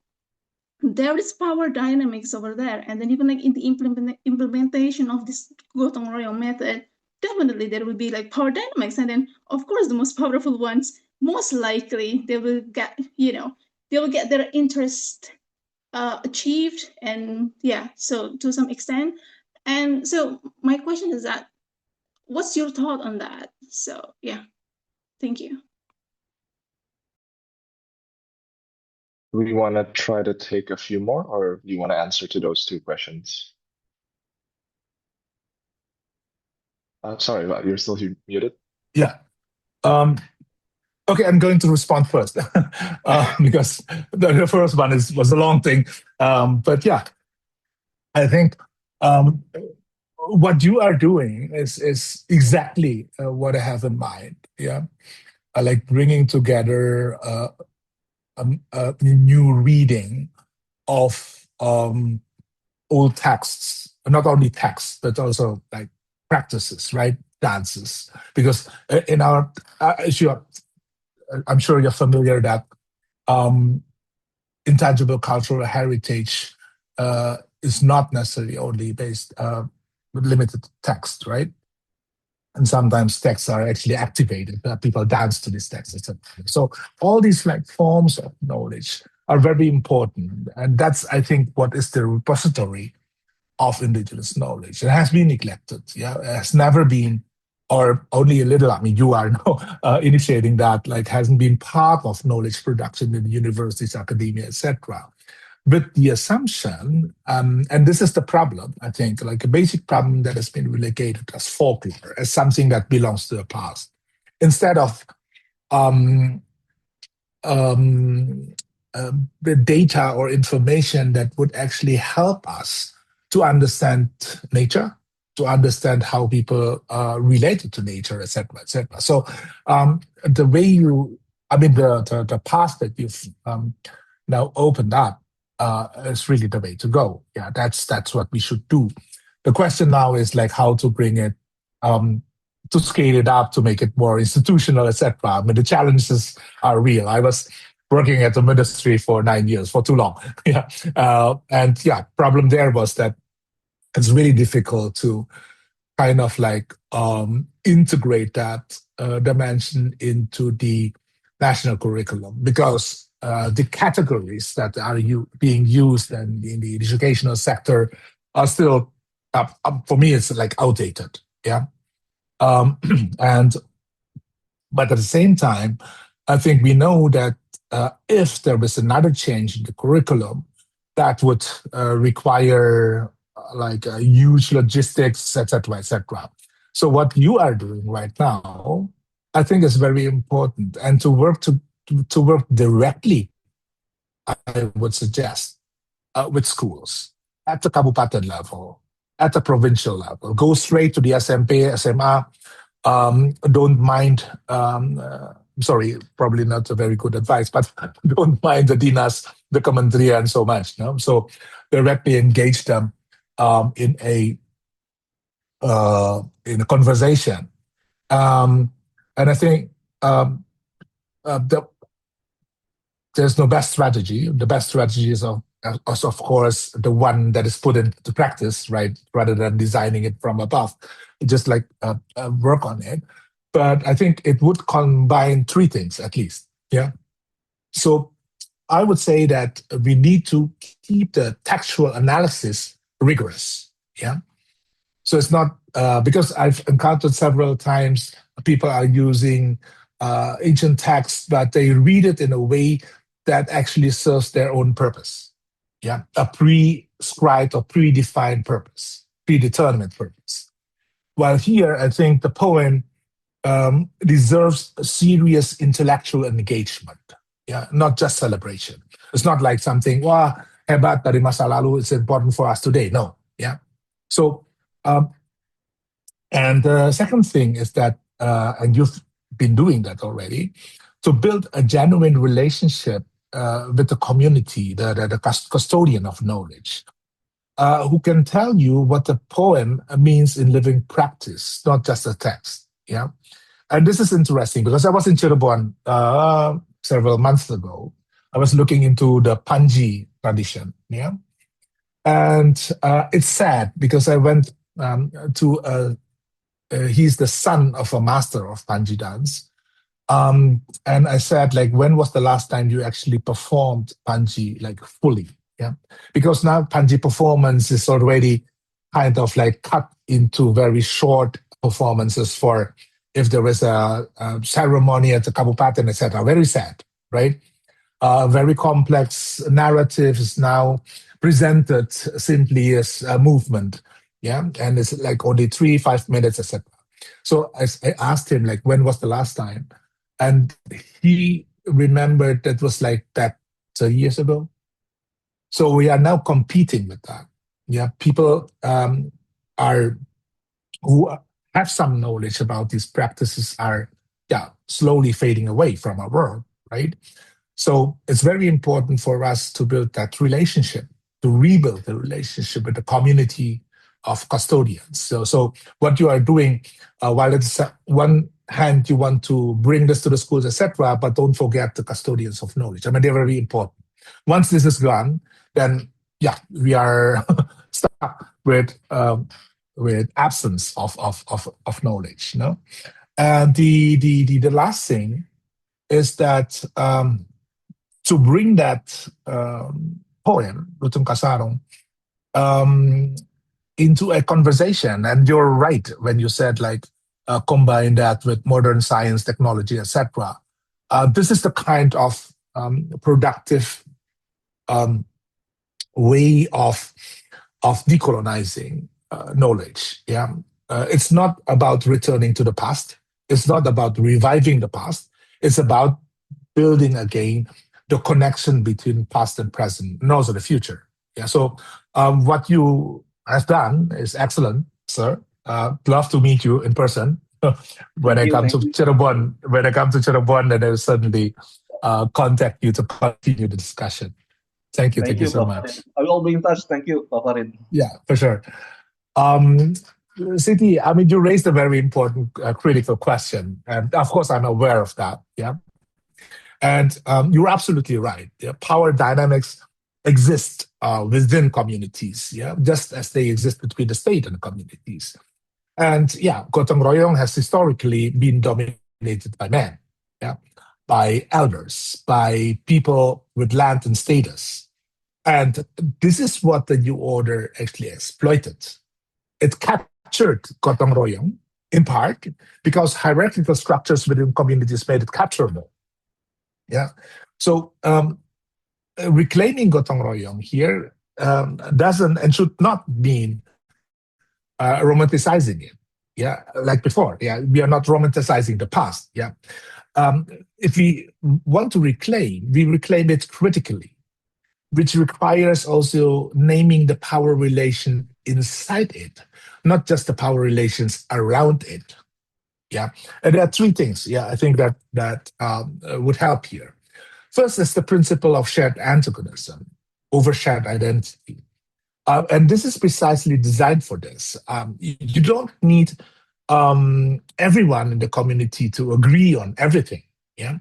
there is power dynamics over there. And then even like in the implementation of this gotong royong method, definitely there will be like power dynamics. And then of course the most powerful ones, most likely they will get, they will get their interest achieved. And yeah, so to some extent. And so my question is that, what's your thought on that? So yeah, thank you. Do we want to try to take a few more, or do you want to answer to those two questions? Sorry, you're still muted. Yeah. Okay, I'm going to respond first because the first one was a long thing. But yeah, I think what you are doing is exactly what I have in mind. Yeah, I like bringing together a new reading of old texts, not only texts but also like practices, right? Dances, because in our, I'm sure you're familiar that um, intangible cultural heritage is not necessarily only based with limited text, right? And sometimes texts are actually activated. People dance to these texts, etc. So all these like forms of knowledge are very important, and that's I think what is the repository of indigenous knowledge. It has been neglected. Yeah, it has never been, or only a little. I mean, you are now initiating that. Like, hasn't been part of knowledge production in universities, academia, etc. With the assumption, and this is the problem, I think, like a basic problem that has been relegated as folklore, as something that belongs to the past, instead of um, um, the data or information that would actually help us to understand nature, to understand how people related to nature, etc., etc. So the way you, I mean, the path that you've now opened up is really the way to go. Yeah, that's what we should do. The question now is like how to bring it, to scale it up, to make it more institutional, etc. I mean, the challenges are real. I was working at the ministry for 9 years, for too long. Yeah, and yeah, problem there was that it's really difficult to kind of like integrate that dimension into the national curriculum, because the categories that are being used in the educational sector are still, for me, it's like outdated. Yeah. Um, and but at the same time, I think we know that if there was another change in the curriculum, that would require like huge logistics, etc., etc. So what you are doing right now, I think, is very important, and to work directly, I would suggest, with schools at the kabupaten level, at the provincial level. Go straight to the SMP, SMA. Don't mind, sorry, probably not a very good advice, but don't mind the dinas, the kementerian so much. No? So directly engage them in a conversation. And I think the there's no best strategy. The best strategy is of course, the one that is put into practice, right? Rather than designing it from above, just like work on it. But I think it would combine three things at least. Yeah. So I would say that we need to keep the textual analysis rigorous. Yeah. So it's not because I've encountered several times people are using ancient texts, but they read it in a way that actually serves their own purpose. Yeah, a prescribed or predefined purpose, predetermined purpose. While here, I think the poem deserves a serious intellectual engagement. Yeah, not just celebration. It's not like something, wah, hebat dari masa lalu, it's important for us today. No, yeah. So, and the second thing is that, and you've been doing that already, to build a genuine relationship with the community, the custodian of knowledge, who can tell you what the poem means in living practice, not just a text. Yeah, and this is interesting because I was in Cirebon several months ago. I was looking into the Panji tradition. Yeah, and it's sad because I went to he's the son of a master of Panji dance. And I said, like, when was the last time you actually performed Panji, like, fully? Yeah. Because now Panji performance is already kind of like cut into very short performances for if there is a ceremony at the Kabupaten, etc. Very sad, right? Very complex narrative is now presented simply as a movement. Yeah. And it's like only 3-5 minutes, etc. So I asked him, like, when was the last time? And he remembered that was like that 30 years ago. So we are now competing with that. Yeah, people are who have some knowledge about these practices are slowly fading away from our world, right? So it's very important for us to build that relationship, to rebuild the relationship with the community, custodians. So what you are doing, while it's one hand you want to bring this to the schools, etc., but don't forget the custodians of knowledge. I mean, they're very important. Once this is gone, then yeah, we are stuck with absence of knowledge. No, and the last thing is that to bring that poem, Lutong Kasarong, into a conversation, and you're right when you said like combine that with modern science, technology, etc. This is the kind of productive way of decolonizing knowledge. Yeah, it's not about returning to the past. It's not about reviving the past. It's about building again the connection between past and present, and also the future. Yeah. So what you have done is excellent, sir. Love to meet you in person when I come to Cirebon. When I come to Cirebon, then I will certainly contact you to continue the discussion. Thank you. Thank you so much. I will be in touch. Thank you, Pak Farid. Yeah, for sure. Siti, I mean, you raised a very important critical question. And of course, I'm aware of that. Yeah. And you're absolutely right. Yeah, power dynamics exist within communities, yeah, just as they exist between the state and the communities. And yeah, Gotong Royong has historically been dominated by men, yeah, by elders, by people with land and status. And this is what the New Order actually exploited. It captured Gotong Royong in part because hierarchical structures within communities made it capturable. Yeah. So reclaiming Gotong Royong here doesn't and should not mean romanticizing it. Yeah, like before. Yeah, we are not romanticizing the past. Yeah. If we want to reclaim, we reclaim it critically, which requires also naming the power relation inside it, not just the power relations around it. Yeah, and there are three things. Yeah, I think that would help here. First is the principle of shared antagonism over shared identity, and this is precisely designed for this. You don't need everyone in the community to agree on everything. Yeah,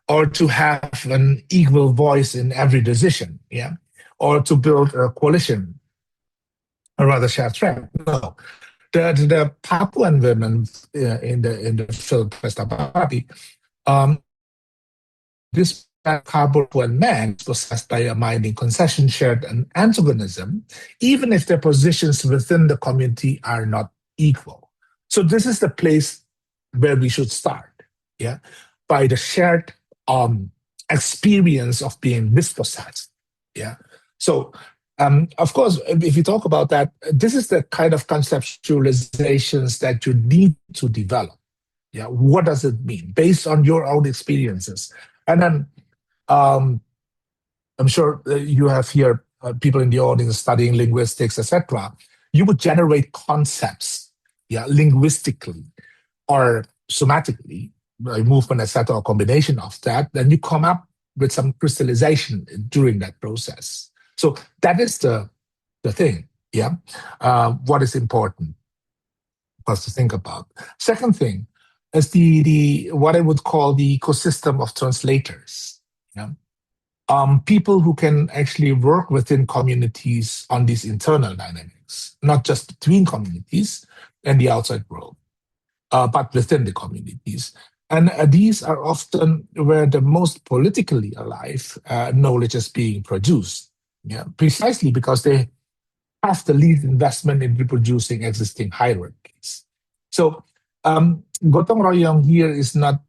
or to have an equal voice in every decision. Yeah, or to build a coalition, or rather shared threat. No. The Papuan women in the film Pesta Party, this Papuan man possessed by a mining concession shared an antagonism, even if their positions within the community are not equal. So this is the place where we should start, yeah, by the shared experience of being dispossessed, yeah. So of course, if you talk about that, this is the kind of conceptualizations that you need to develop. Yeah, what does it mean based on your own experiences? And then I'm sure you have here people in the audience studying linguistics, etc. You would generate concepts, yeah, linguistically or somatically, movement, etc., or combination of that. Then you come up with some crystallization during that process. So that is the thing, yeah. What is important for us to think about. Second thing is the what I would call the ecosystem of translators. Yeah? People who can actually work within communities on these internal dynamics, not just between communities and the outside world, but within the communities. And these are often where the most politically alive knowledge is being produced. Yeah, precisely because they have the least investment in reproducing existing hierarchies. So Gotong Royong here is not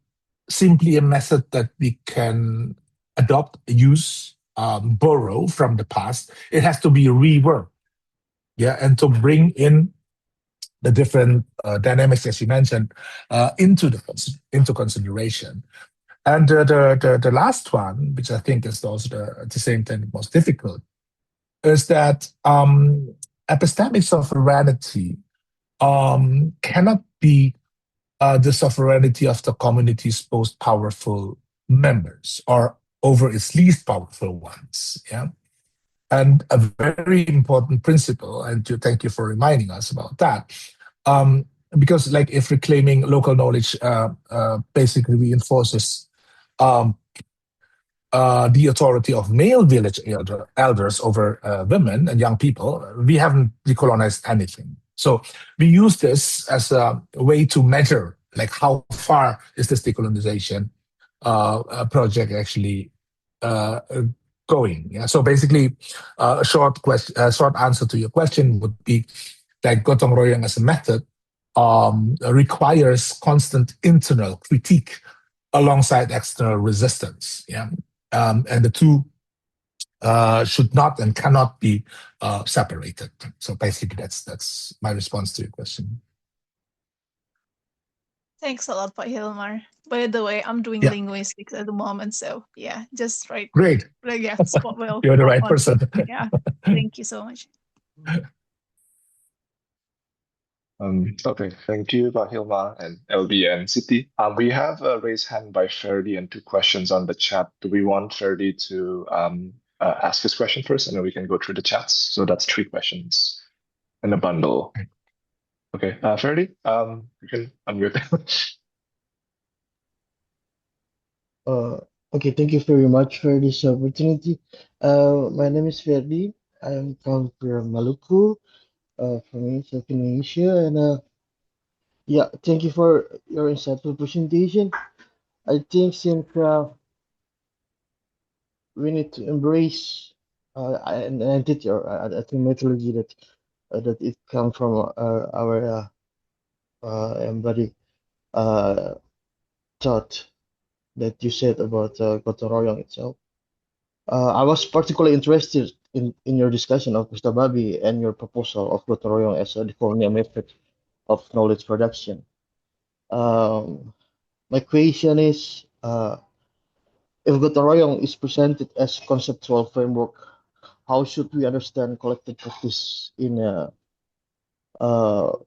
simply a method that we can adopt, use, borrow from the past. It has to be reworked, yeah, and to bring in the different dynamics, as you mentioned, into consideration. And the last one, which I think is also at the same time the most difficult, is that epistemic sovereignty cannot be the sovereignty of the community's most powerful members or over its least powerful ones. Yeah, And a very important principle, and thank you for reminding us about that, because like if reclaiming local knowledge basically reinforces um, the authority of male village elders over women and young people, we haven't decolonized anything. So we use this as a way to measure like how far is this decolonization project actually uh, going. Yeah. So basically, a short answer to your question would be that gotong royong as a method requires constant internal critique alongside external resistance. Yeah, and the two should not and cannot be separated. So basically, that's my response to your question. Thanks a lot, Pak Hilmar. By the way, I'm doing Yeah, linguistics at the moment, so yeah, just right, great. like, yeah, You're the spot right on. person. Yeah, thank you so much. Okay, thank you, Hilma and LB and Siti. We have a raised hand by Ferdi and two questions on the chat. Do we want Ferdi to ask his question first, and then we can go through the chats? So that's three questions in a bundle. Okay, Ferdi, you can unmute. Uh, okay, thank you very much for this opportunity. My name is Ferdi. I am come from Maluku, from South Indonesia, and yeah, thank you for your insightful presentation. I think since we need to embrace an entity or I think mythology that it comes from our embodied uh, thought that you said about gotong royong itself. I was particularly interested in your discussion of Mr. Babi and your proposal of gotong royong as a decolonial method of knowledge production. My question is, if gotong royong is presented as conceptual framework, how should we understand collective practice in, for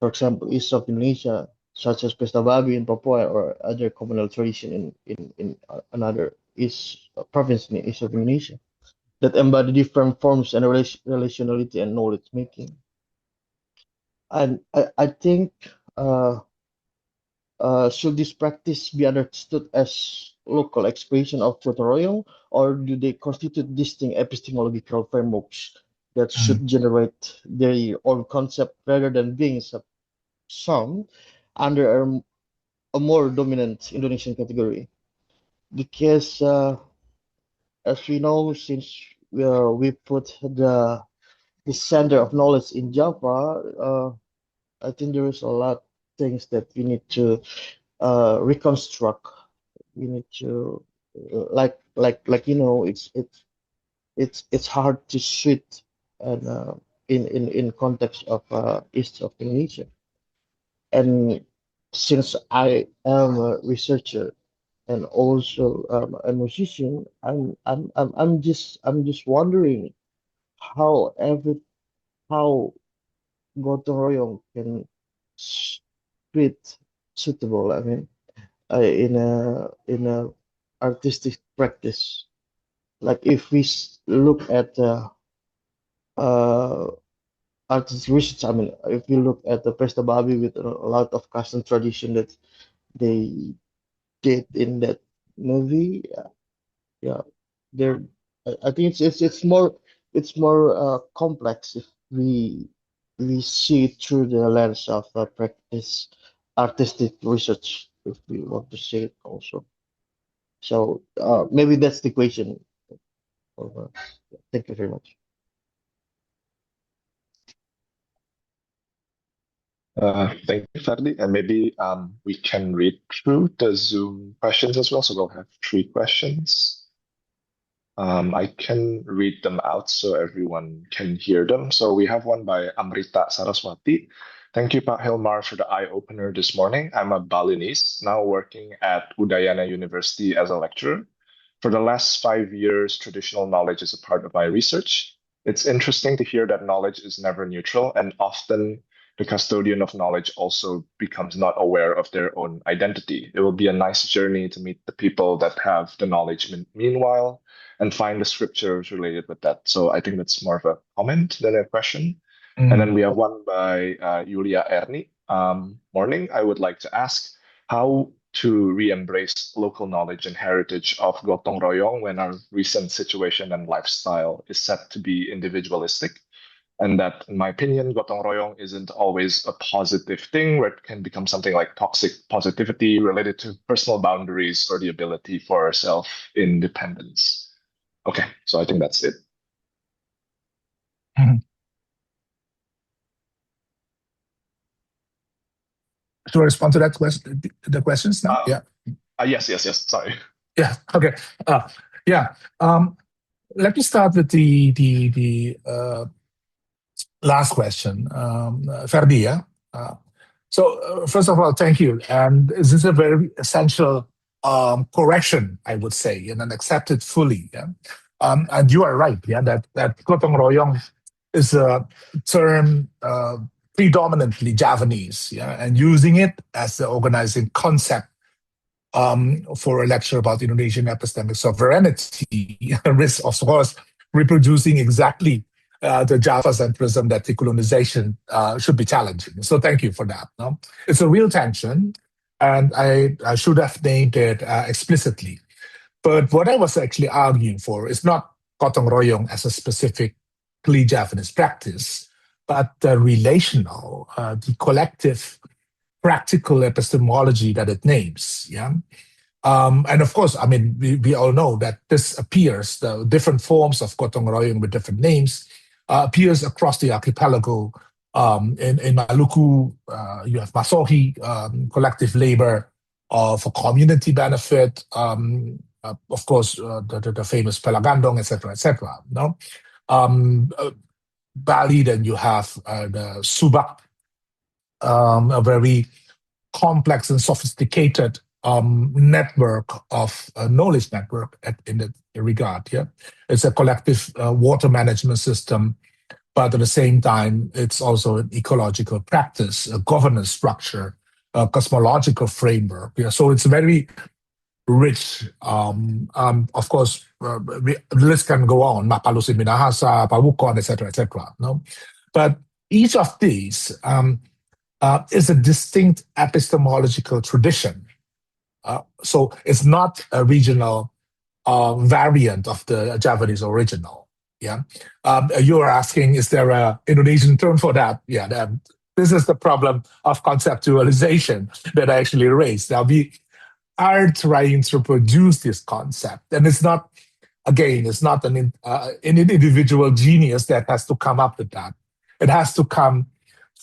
example, east of Indonesia, such as Pesta Babi in Papua or other communal tradition in another east province in east of Indonesia, that embody different forms and relationality and knowledge making. And I think should this practice be understood as local expression of gotong royong, or do they constitute distinct epistemological frameworks that should generate their own concept rather than being subsumed under a more dominant Indonesian category? Because as we know, since we put the center of knowledge in Java, I think there is a lot of things that we need to reconstruct. We need to like it's hard to shoot and in context of east of Indonesia. And since I am a researcher and also a musician, I'm just wondering how how gotong royong can fit suitable. I mean, in a artistic practice. Like if we look at uh artistic research, I mean, if we look at the Pesta Babi with a lot of custom tradition that they did in that movie, yeah, there. I think it's more complex if we see it through the lens of practice artistic research, if we want to say it also. So maybe that's the question. Thank you very much. Thank you, Ferdi. And maybe we can read through the Zoom questions as well. So we'll have three questions. I can read them out so everyone can hear them. So we have one by Amrita Saraswati. Thank you, Pak Hilmar, for the eye-opener this morning. I'm a Balinese, now working at Udayana University as a lecturer. For the last 5 years, traditional knowledge is a part of my research. It's interesting to hear that knowledge is never neutral, and often the custodian of knowledge also becomes not aware of their own identity. It will be a nice journey to meet the people that have the knowledge meanwhile and find the scriptures related with that. So I think that's more of a comment than a question. And then we have one by Julia Erni. Morning, I would like to ask how to re-embrace local knowledge and heritage of Gotong Royong when our recent situation and lifestyle is set to be individualistic. And that, in my opinion, Gotong Royong isn't always a positive thing where it can become something like toxic positivity related to personal boundaries or the ability for self-independence. Okay, so I think that's it. To respond to that question, the questions now? Yes. Sorry. Yeah. Okay. Yeah. Let me start with the last question, Ferdia. So first of all, thank you. And this is a very essential correction, I would say, and accepted fully. Yeah? And you are right. Yeah, that Gotong Royong is a term predominantly Javanese. Yeah, and using it as the organizing concept for a lecture about Indonesian epistemic sovereignty risks, of course, reproducing exactly the Java centrism that decolonization should be challenging. So thank you for that. No? It's a real tension, and I should have named it explicitly. But what I was actually arguing for is not Gotong Royong as a specifically Javanese practice, but the relational, the collective, practical epistemology that it names. Yeah. And of course, I mean, we all know that this appears, the different forms of Gotong Royong with different names, appears across the archipelago. In Maluku, you have Masohi, collective labor for community benefit. Of course, the famous Pelagandong, etc., etc. No, Bali, then you have the Subak, a very complex and sophisticated network of knowledge network in that regard. Yeah, it's a collective water management system, but at the same time, it's also an ecological practice, a governance structure, a cosmological framework. Yeah, so it's very rich. Of course, the list can go on: Mapalusin Minahasa, Pawukon, etc., etc. No, but each of these is a distinct epistemological tradition. So it's not a regional variant of the Javanese original. Yeah, you are asking, is there an Indonesian term for that? Yeah, this is the problem of conceptualization that I actually raised. Now we are trying to produce this concept, and it's not. Again, it's not an individual genius that has to come up with that. It has to come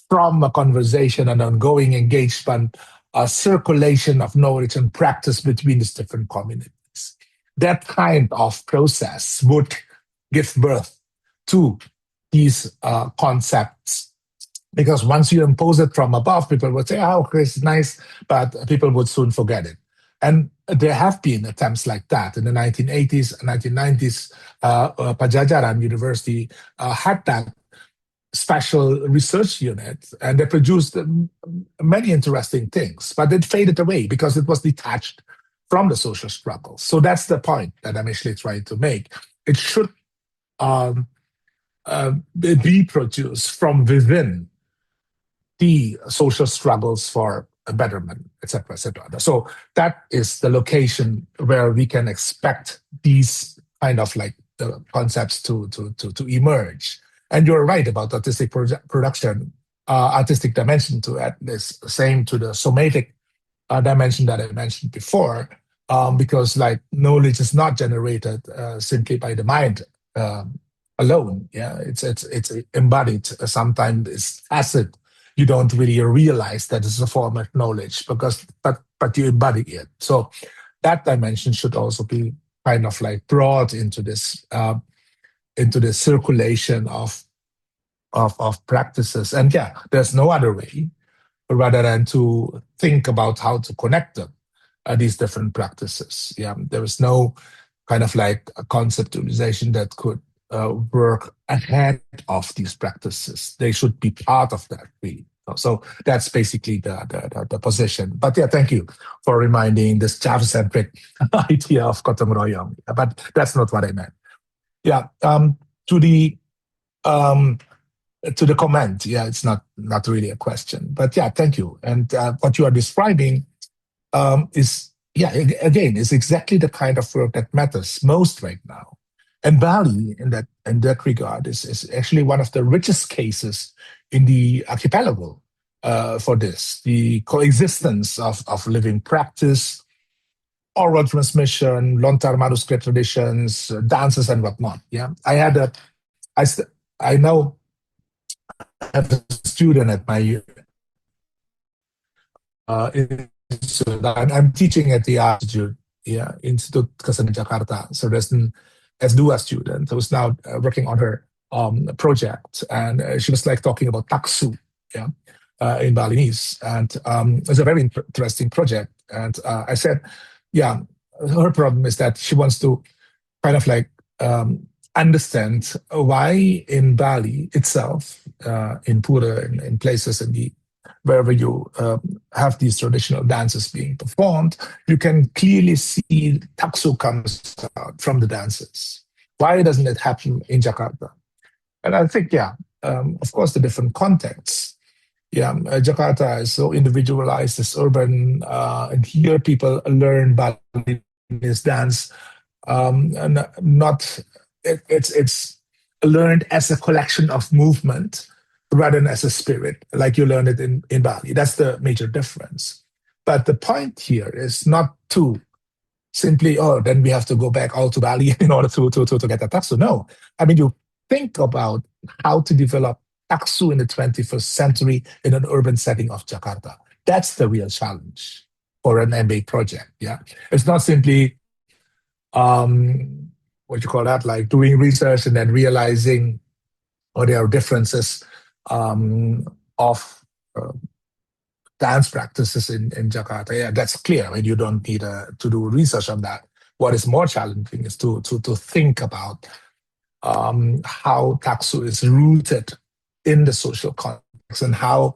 from a conversation and ongoing engagement, a circulation of knowledge and practice between these different communities. That kind of process would give birth to these concepts. Because once you impose it from above, people would say, oh, okay, it's nice, but people would soon forget it. And there have been attempts like that in the 1980s, 1990s. Pajajaran University had that special research unit, and they produced many interesting things, but it faded away because it was detached from the social struggle. So that's the point that I'm actually trying to make. It should be produced from within the social struggles for a betterment, etc., etc. So that is the location where we can expect these kind of like the concepts to emerge. And you're right about artistic production, artistic dimension to it is the same to the somatic dimension that I mentioned before, because like knowledge is not generated simply by the mind alone. Yeah, it's embodied. Sometimes it's tacit. You don't really realize that it's a form of knowledge but you embody it. So that dimension should also be kind of like brought into this circulation of practices. And yeah, there's no other way rather than to think about how to connect them, these different practices. Yeah, there is no kind of like a conceptualization that could work ahead of these practices. They should be part of that. So that's basically the position. But yeah, thank you for reminding this Java-centric idea of gotong royong. But that's not what I meant. Yeah, to the comment, yeah, it's not really a question. But yeah, thank you. And what you are describing is, yeah, again, is exactly the kind of work that matters most right now. And Bali, in that regard, is actually one of the richest cases in the archipelago for this. The coexistence of living practice, oral transmission, lontar manuscript traditions, dances, and whatnot. Yeah, I now have a student at my institute. I'm teaching at the Institute, yeah, Institute Kesenian Jakarta. So there's an S2 student who's now working on her project, and she was like talking about taksu, yeah, in Balinese, and it's a very interesting project. And I said, yeah, her problem is that she wants to kind of like understand why in Bali itself, in Pura, in places wherever you have these traditional dances being performed, you can clearly see taksu comes out from the dances. Why doesn't it happen in Jakarta? And I think, yeah, of course, the different contexts. Yeah, Jakarta is so individualized, it's urban, and here people learn Balinese dance, and not it's learned as a collection of movement rather than as a spirit, like you learn it in Bali. That's the major difference. But the point here is not to simply, oh, then we have to go back all to Bali in order to get a taksu. No. I mean, you think about how to develop taksu in the 21st century in an urban setting of Jakarta. That's the real challenge for an MBA project. Yeah. It's not simply what you call that, like doing research and then realizing there are differences of dance practices in Jakarta. Yeah, that's clear. I mean, you don't need to do research on that. What is more challenging is to think about how taksu is rooted in the social context and how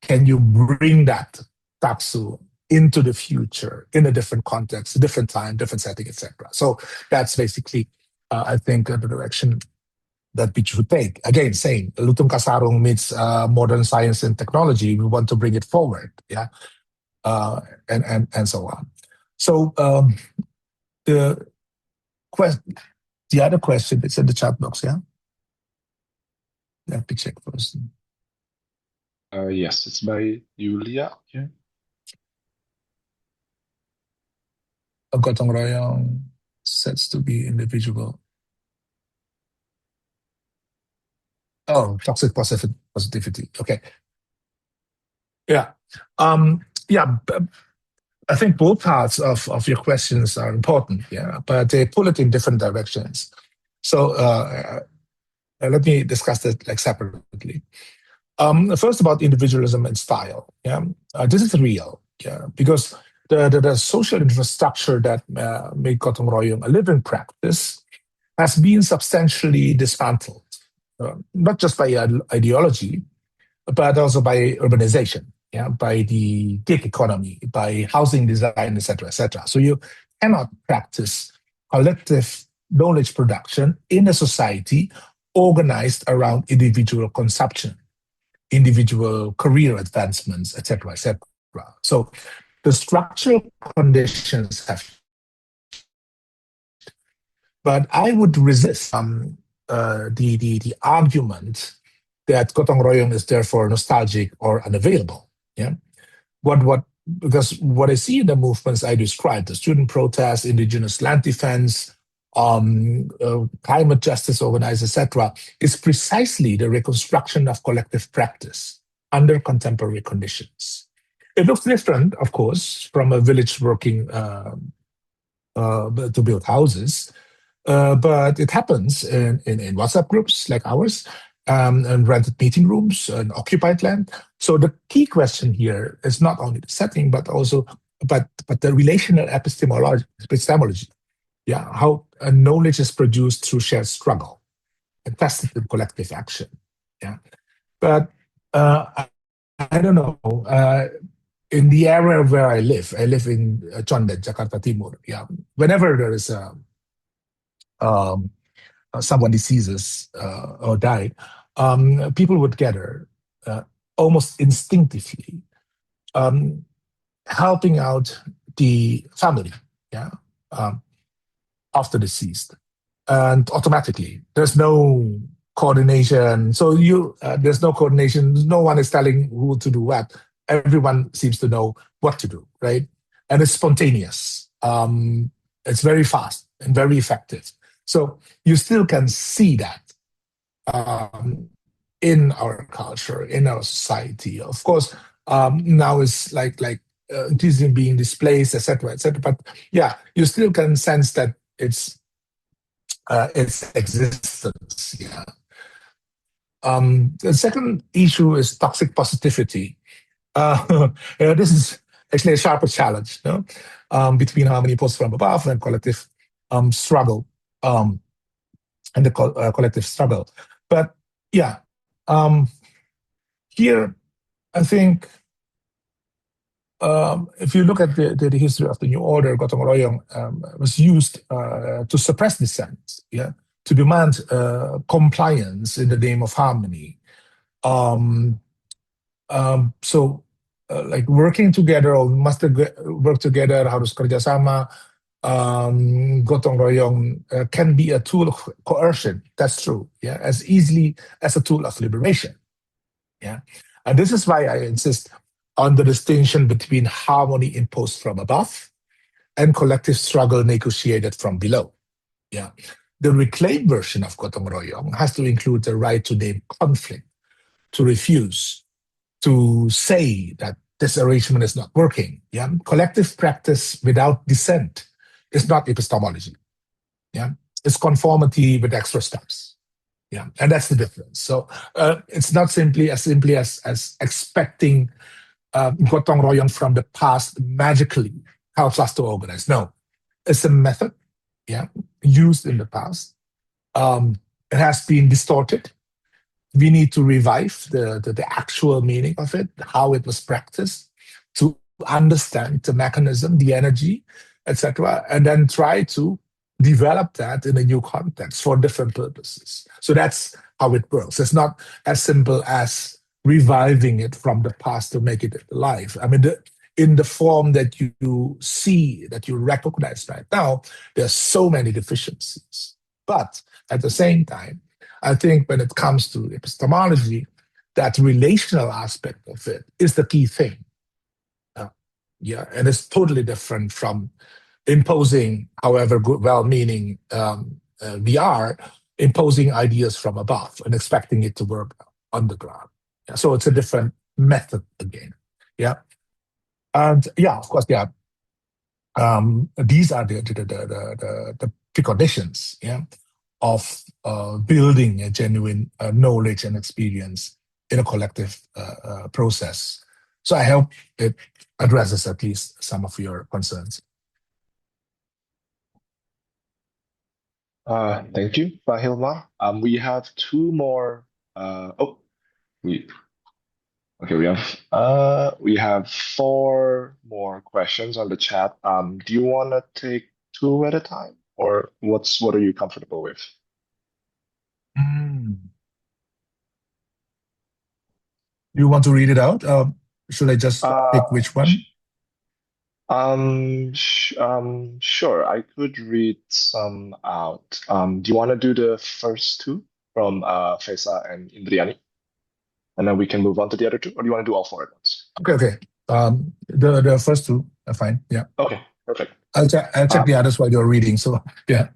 can you bring that taksu into the future in a different context, different time, different setting, etc. So that's basically, I think, the direction that we should take. Again, same, Lutung Kasarung meets modern science and technology. We want to bring it forward, yeah, and so on. So the other question is in the chat box, yeah? Let me check first. Yes, it's by Yulia. Yeah. A gotong royong sets to be individual. Oh, toxic positivity. Okay. Yeah. Yeah. I think both parts of your questions are important. Yeah, but they pull it in different directions. So let me discuss that like separately. First, about individualism and style. Yeah, this is real. Yeah, because the social infrastructure that made gotong royong a living practice has been substantially dismantled, not just by ideology, but also by urbanization, yeah, by the gig economy, by housing design, etc., etc. So you cannot practice collective knowledge production in a society organized around individual consumption, individual career advancements, etc., etc. So the structural conditions have, but I would resist the argument that gotong royong is therefore nostalgic or unavailable. Yeah, because what I see in the movements I described, the student protests, indigenous land defense, climate justice organized, etc., is precisely the reconstruction of collective practice under contemporary conditions. It looks different, of course, from a village working to build houses, but it happens in WhatsApp groups like ours, and rented meeting rooms and occupied land. So the key question here is not only the setting, but also but the relational epistemology. Yeah, how knowledge is produced through shared struggle and tested in collective action. Yeah, but I, I don't know. In the area where I live in Condet, Jakarta Timur. Yeah, whenever there is um, someone deceases or died, people would gather uh, almost instinctively, um, helping out the family, yeah, um, of the deceased, and automatically there's no coordination. So there's no coordination. No one is telling who to do what. Everyone seems to know what to do, right? And it's spontaneous. It's very fast and very effective. So you still can see that um, in our culture, in our society. Of course, now it's like increasingly being displaced, etc., etc. But yeah, you still can sense that its existence. Yeah. The second issue is toxic positivity. This is actually a sharper challenge, no? Between harmony imposed from above and collective struggle, um, and the collective struggle. But yeah, here I think if you look at the history of the New Order, gotong royong was used to suppress dissent, yeah, to demand compliance in the name of harmony. Um, so, like working together, or must work together, harus kerjasama. Gotong royong can be a tool of coercion. That's true. Yeah, as easily as a tool of liberation. Yeah, and this is why I insist on the distinction between harmony imposed from above and collective struggle negotiated from below. Yeah, the reclaimed version of gotong royong has to include the right to name conflict, to refuse, to say that this arrangement is not working. Yeah, collective practice without dissent is not epistemology. Yeah, it's conformity with extra steps. Yeah, and that's the difference. So it's not simply as expecting gotong royong from the past magically helps us to organize. No, it's a method, yeah, used in the past. It has been distorted. We need to revive the actual meaning of it, how it was practiced, to understand the mechanism, the energy, etc., and then try to develop that in a new context for different purposes. So that's how it works. It's not as simple as reviving it from the past to make it alive. I mean, in the form that you see, that you recognize right now, there's so many deficiencies. But at the same time, I think when it comes to epistemology, that relational aspect of it is the key thing. Yeah, and it's totally different from imposing, however good, well-meaning we are, imposing ideas from above and expecting it to work on the ground. Yeah, so it's a different method again. Yeah, and yeah, of course, yeah. These are the preconditions. Yeah, of building a genuine knowledge and experience in a collective process. So I hope it addresses at least some of your concerns. Thank you, Hilmar. We have two more. Oh, we okay. We have four more questions on the chat. Do you want to take two at a time, or what are you comfortable with? You want to read it out? Should I just pick which one? Sure. I could read some out. Do you want to do the first two from Faisa and Indriani? And then we can move on to the other two, or do you want to do all four at once? Okay. The first two are fine. Yeah. Okay, perfect. I'll check the others while you're reading. So yeah.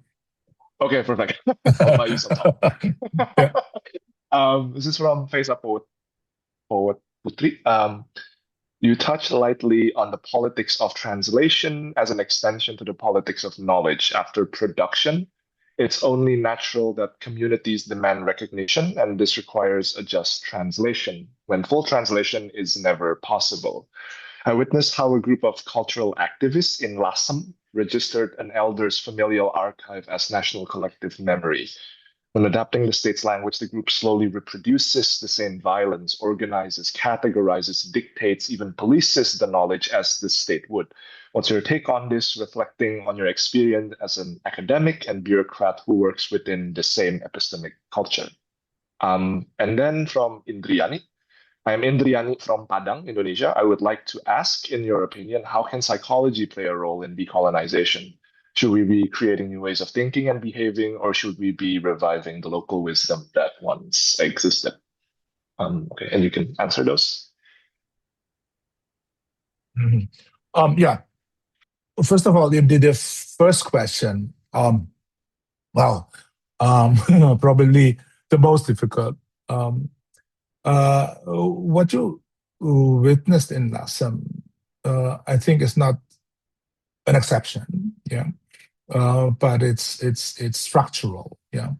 Okay, perfect. I'll buy you some time. Yeah. This is from Faisa Forward Putri. You touched lightly on the politics of translation as an extension to the politics of knowledge after production. It's only natural that communities demand recognition, and this requires a just translation, when full translation is never possible. I witnessed how a group of cultural activists in Lasem registered an elder's familial archive as national collective memory. When adapting the state's language, the group slowly reproduces the same violence, organizes, categorizes, dictates, even polices the knowledge as the state would. What's your take on this, reflecting on your experience as an academic and bureaucrat who works within the same epistemic culture? And then from Indriani. I'm Indriani from Padang, Indonesia. I would like to ask, in your opinion, how can psychology play a role in decolonization? Should we be creating new ways of thinking and behaving, or should we be reviving the local wisdom that once existed? Okay, and you can answer those. Yeah. First of all, the first question, well, probably the most difficult. What you witnessed in Lasem, I think, is not an exception. Yeah. But it's structural. Yeah.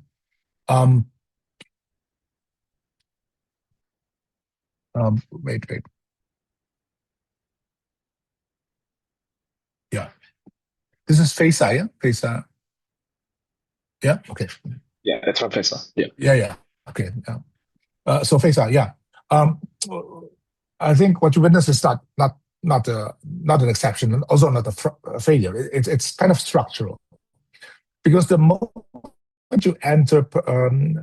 Wait. Yeah. This is Faisa, yeah? Faisa. Yeah. Okay. Yeah, that's from Faisa. Yeah. Yeah. Okay. Yeah. So Faisa, yeah. I think what you witnessed is not an exception, and also not a failure. It's kind of structural, because the moment you enter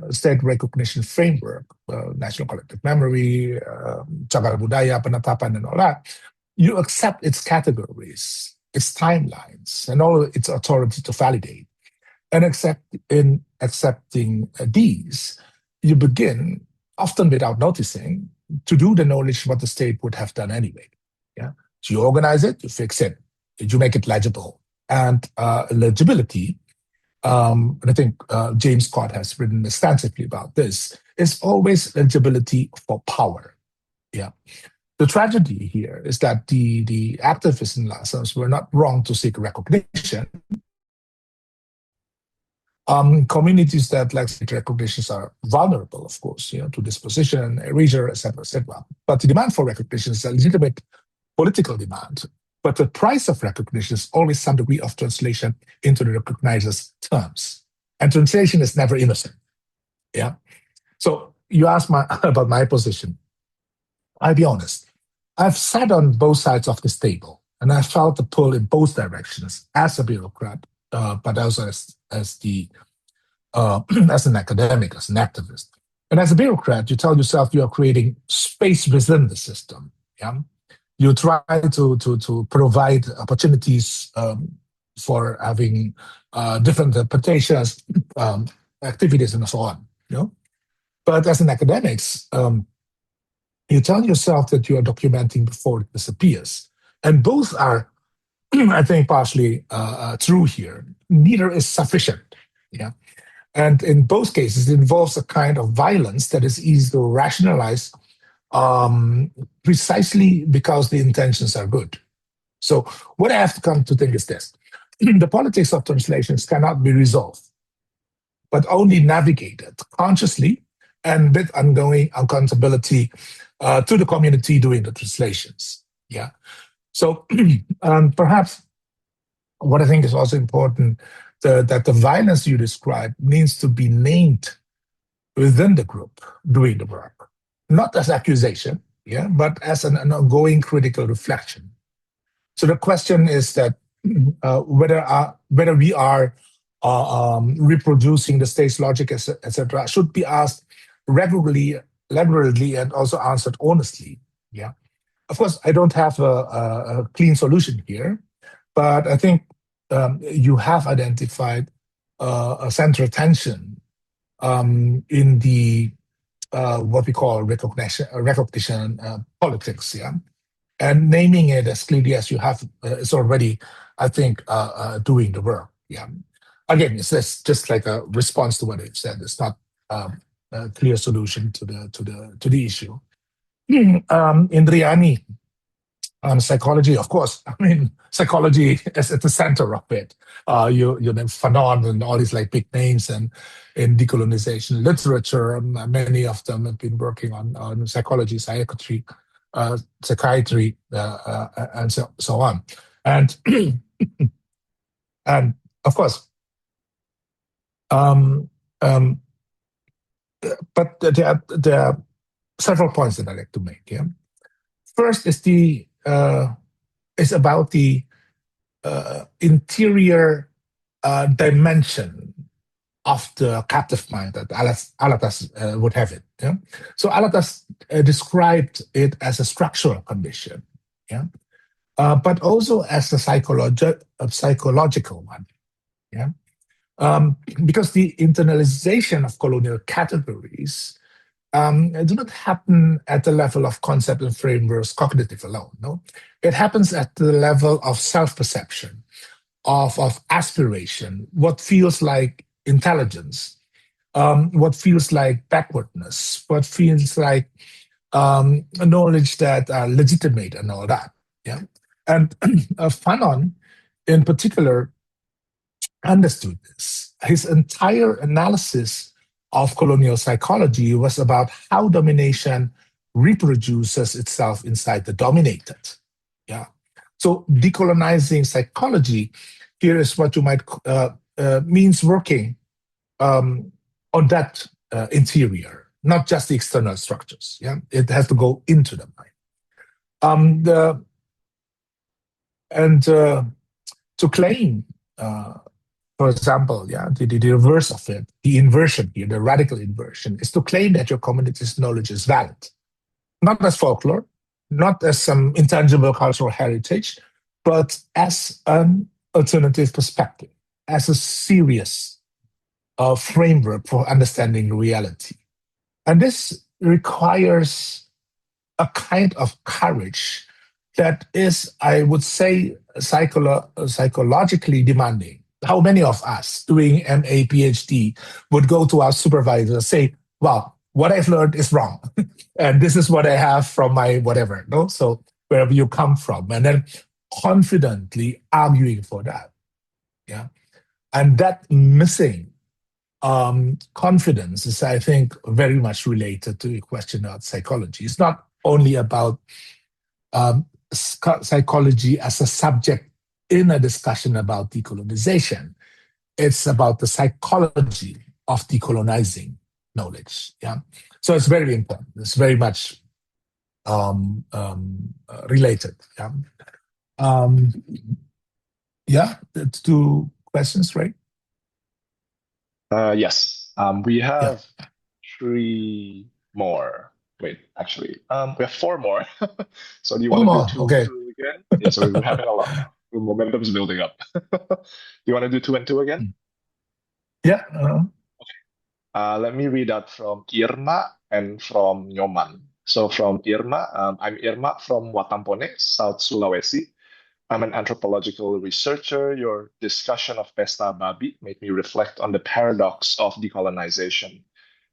state recognition framework, national collective memory, cagar budaya, penetapan, and all that, you accept its categories, its timelines, and all its authority to validate. And in accepting these, you begin, often without noticing, to do the knowledge what the state would have done anyway. Yeah, so you organize it, you fix it, you make it legible, and legibility. And I think James Scott has written extensively about this. Is always legibility for power. Yeah. The tragedy here is that the activists in Lasem were not wrong to seek recognition. Communities that lack recognitions are vulnerable, of course, to disposition, erasure, etc., etc. But the demand for recognition is a legitimate political demand. But the price of recognition is always some degree of translation into the recognizer's terms. And translation is never innocent. Yeah. So you asked about my position. I'll be honest. I've sat on both sides of this table, and I felt the pull in both directions as a bureaucrat, but also as an academic, as an activist. And as a bureaucrat, you tell yourself you are creating space within the system. Yeah, you try to provide opportunities for having different interpretations, activities, and so on. But as an academics, you tell yourself that you are documenting before it disappears, and both are, I think, partially true here. Neither is sufficient. Yeah. And in both cases, it involves a kind of violence that is easy to rationalize precisely because the intentions are good. So what I have to come to think is this. The politics of translations cannot be resolved, but only navigated consciously and with ongoing accountability to the community doing the translations. Yeah. So perhaps what I think is also important, that the violence you describe needs to be named within the group doing the work, not as accusation, yeah, but as an ongoing critical reflection. So the question is that whether we are reproducing the state's logic, etc., should be asked regularly, and also answered honestly. Yeah, of course, I don't have a clean solution here, but I think you have identified a central tension in the what we call recognition politics, yeah, and naming it as clearly as you have is already, I think, doing the work. Yeah, again, it's just like a response to what it said. It's not a clear solution to the issue. Indriani, psychology, of course. I mean, psychology is at the center of it. You name Fanon and all these like big names, and in decolonization literature, many of them have been working on psychology, psychiatry, and so on. And and of course, but there are several points that I like to make. Yeah. First is about the interior dimension of the captive mind that Alatas would have it. Yeah? So Alatas described it as a structural condition, yeah? But also as a psychological one. Yeah? Because the internalization of colonial categories do not happen at the level of concept and frameworks cognitive alone. No, it happens at the level of self-perception, of aspiration, what feels like intelligence, what feels like backwardness, what feels like knowledge that are legitimate and all that. Yeah, and Fanon, in particular, understood this. His entire analysis of colonial psychology was about how domination reproduces itself inside the dominated. Yeah. So decolonizing psychology here is what you might means working on that interior, not just the external structures. Yeah, it has to go into the mind. To claim, for example, yeah, the reverse of it, the inversion here, the radical inversion, is to claim that your community's knowledge is valid, not as folklore, not as some intangible cultural heritage, but as an alternative perspective, as a serious framework for understanding reality. And this requires a kind of courage that is, I would say, psychologically demanding. How many of us doing MA, PhD would go to our supervisor and say, well, what I've learned is wrong. And this is what I have from my whatever, no? So wherever you come from, and then confidently arguing for that. Yeah. And that missing confidence is, I think, very much related to the question of psychology. It's not only about psychology as a subject in a discussion about decolonization. It's about the psychology of decolonizing knowledge. Yeah, so it's very important. It's very much related. Yeah, yeah. That's two questions, right? Yes. We have three more. Wait, actually, we have four more. So do you want to do two Okay. and two again? Yeah, so we're having a lot now. The momentum's building up. Do you want to do two and two again? Yeah. Let me read out from Irma and from Nyoman. So from Irma, I'm Irma from Watampone, South Sulawesi. I'm an anthropological researcher. Your discussion of Pesta Babi made me reflect on the paradox of decolonization.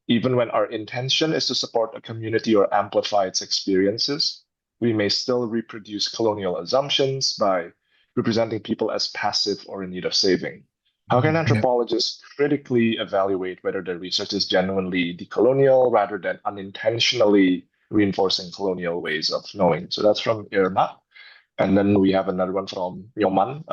Even when our intention is to support a community or amplify its experiences, we may still reproduce colonial assumptions by representing people as passive or in need of saving. How can anthropologists critically evaluate whether their research is genuinely decolonial rather than unintentionally reinforcing colonial ways of knowing? So that's from Irma. And then we have another one from Yoman.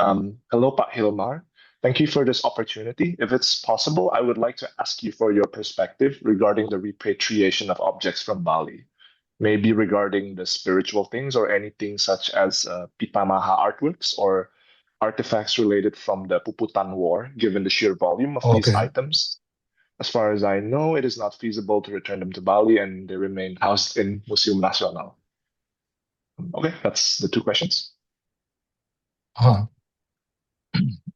Hello, Pak Hilmar. Thank you for this opportunity. If it's possible, I would like to ask you for your perspective regarding the repatriation of objects from Bali, maybe regarding the spiritual things or anything such as Pitamaha artworks or artifacts related from the Puputan War, given the sheer volume of these items. As far as I know, it is not feasible to return them to Bali and they remain housed in Museum Nasional. Okay, that's the two questions.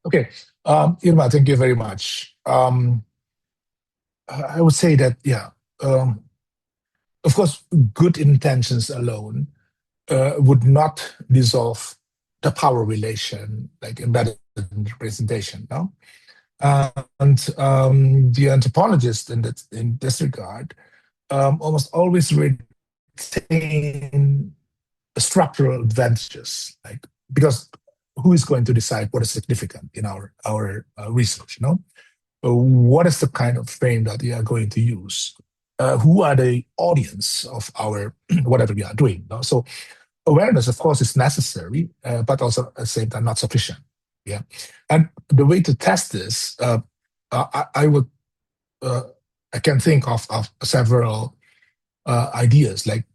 Okay, Irma, thank you very much. I would say that, yeah, of course, good intentions alone would not dissolve the power relation, like embedded in representation, no? And the anthropologist in this regard almost always retain structural advantages, like, because who is going to decide what is significant in our research? You know, what is the kind of frame that we are going to use? Who are the audience of our whatever we are doing? You know? So awareness, of course, is necessary, but also at the same time not sufficient. Yeah, and the way to test this, I would I can think of several ideas. Like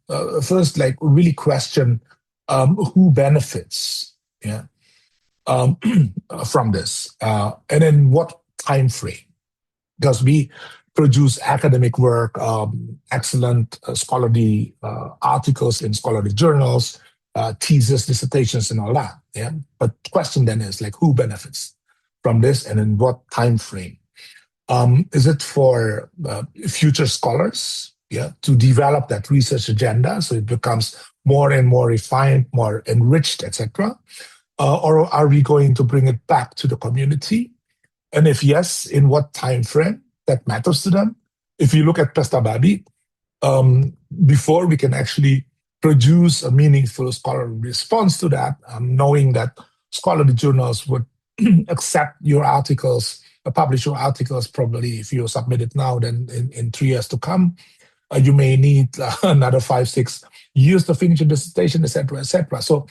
first, like really question who benefits, yeah, from this, and in what time frame. Because we produce academic work, excellent scholarly articles in scholarly journals, thesis, dissertations, and all that. Yeah, but the question then is like who benefits from this, and in what time frame? Is it for future scholars, yeah, to develop that research agenda so it becomes more and more refined, more enriched, etc.? Or are we going to bring it back to the community? And if yes, in what time frame that matters to them? If you look at Pesta Babi, before we can actually produce a meaningful scholarly response to that, knowing that scholarly journals would accept your articles, publish your articles probably if you submit it now, then in 3 years to come, you may need another 5-6 years to finish your dissertation, etc., etc. So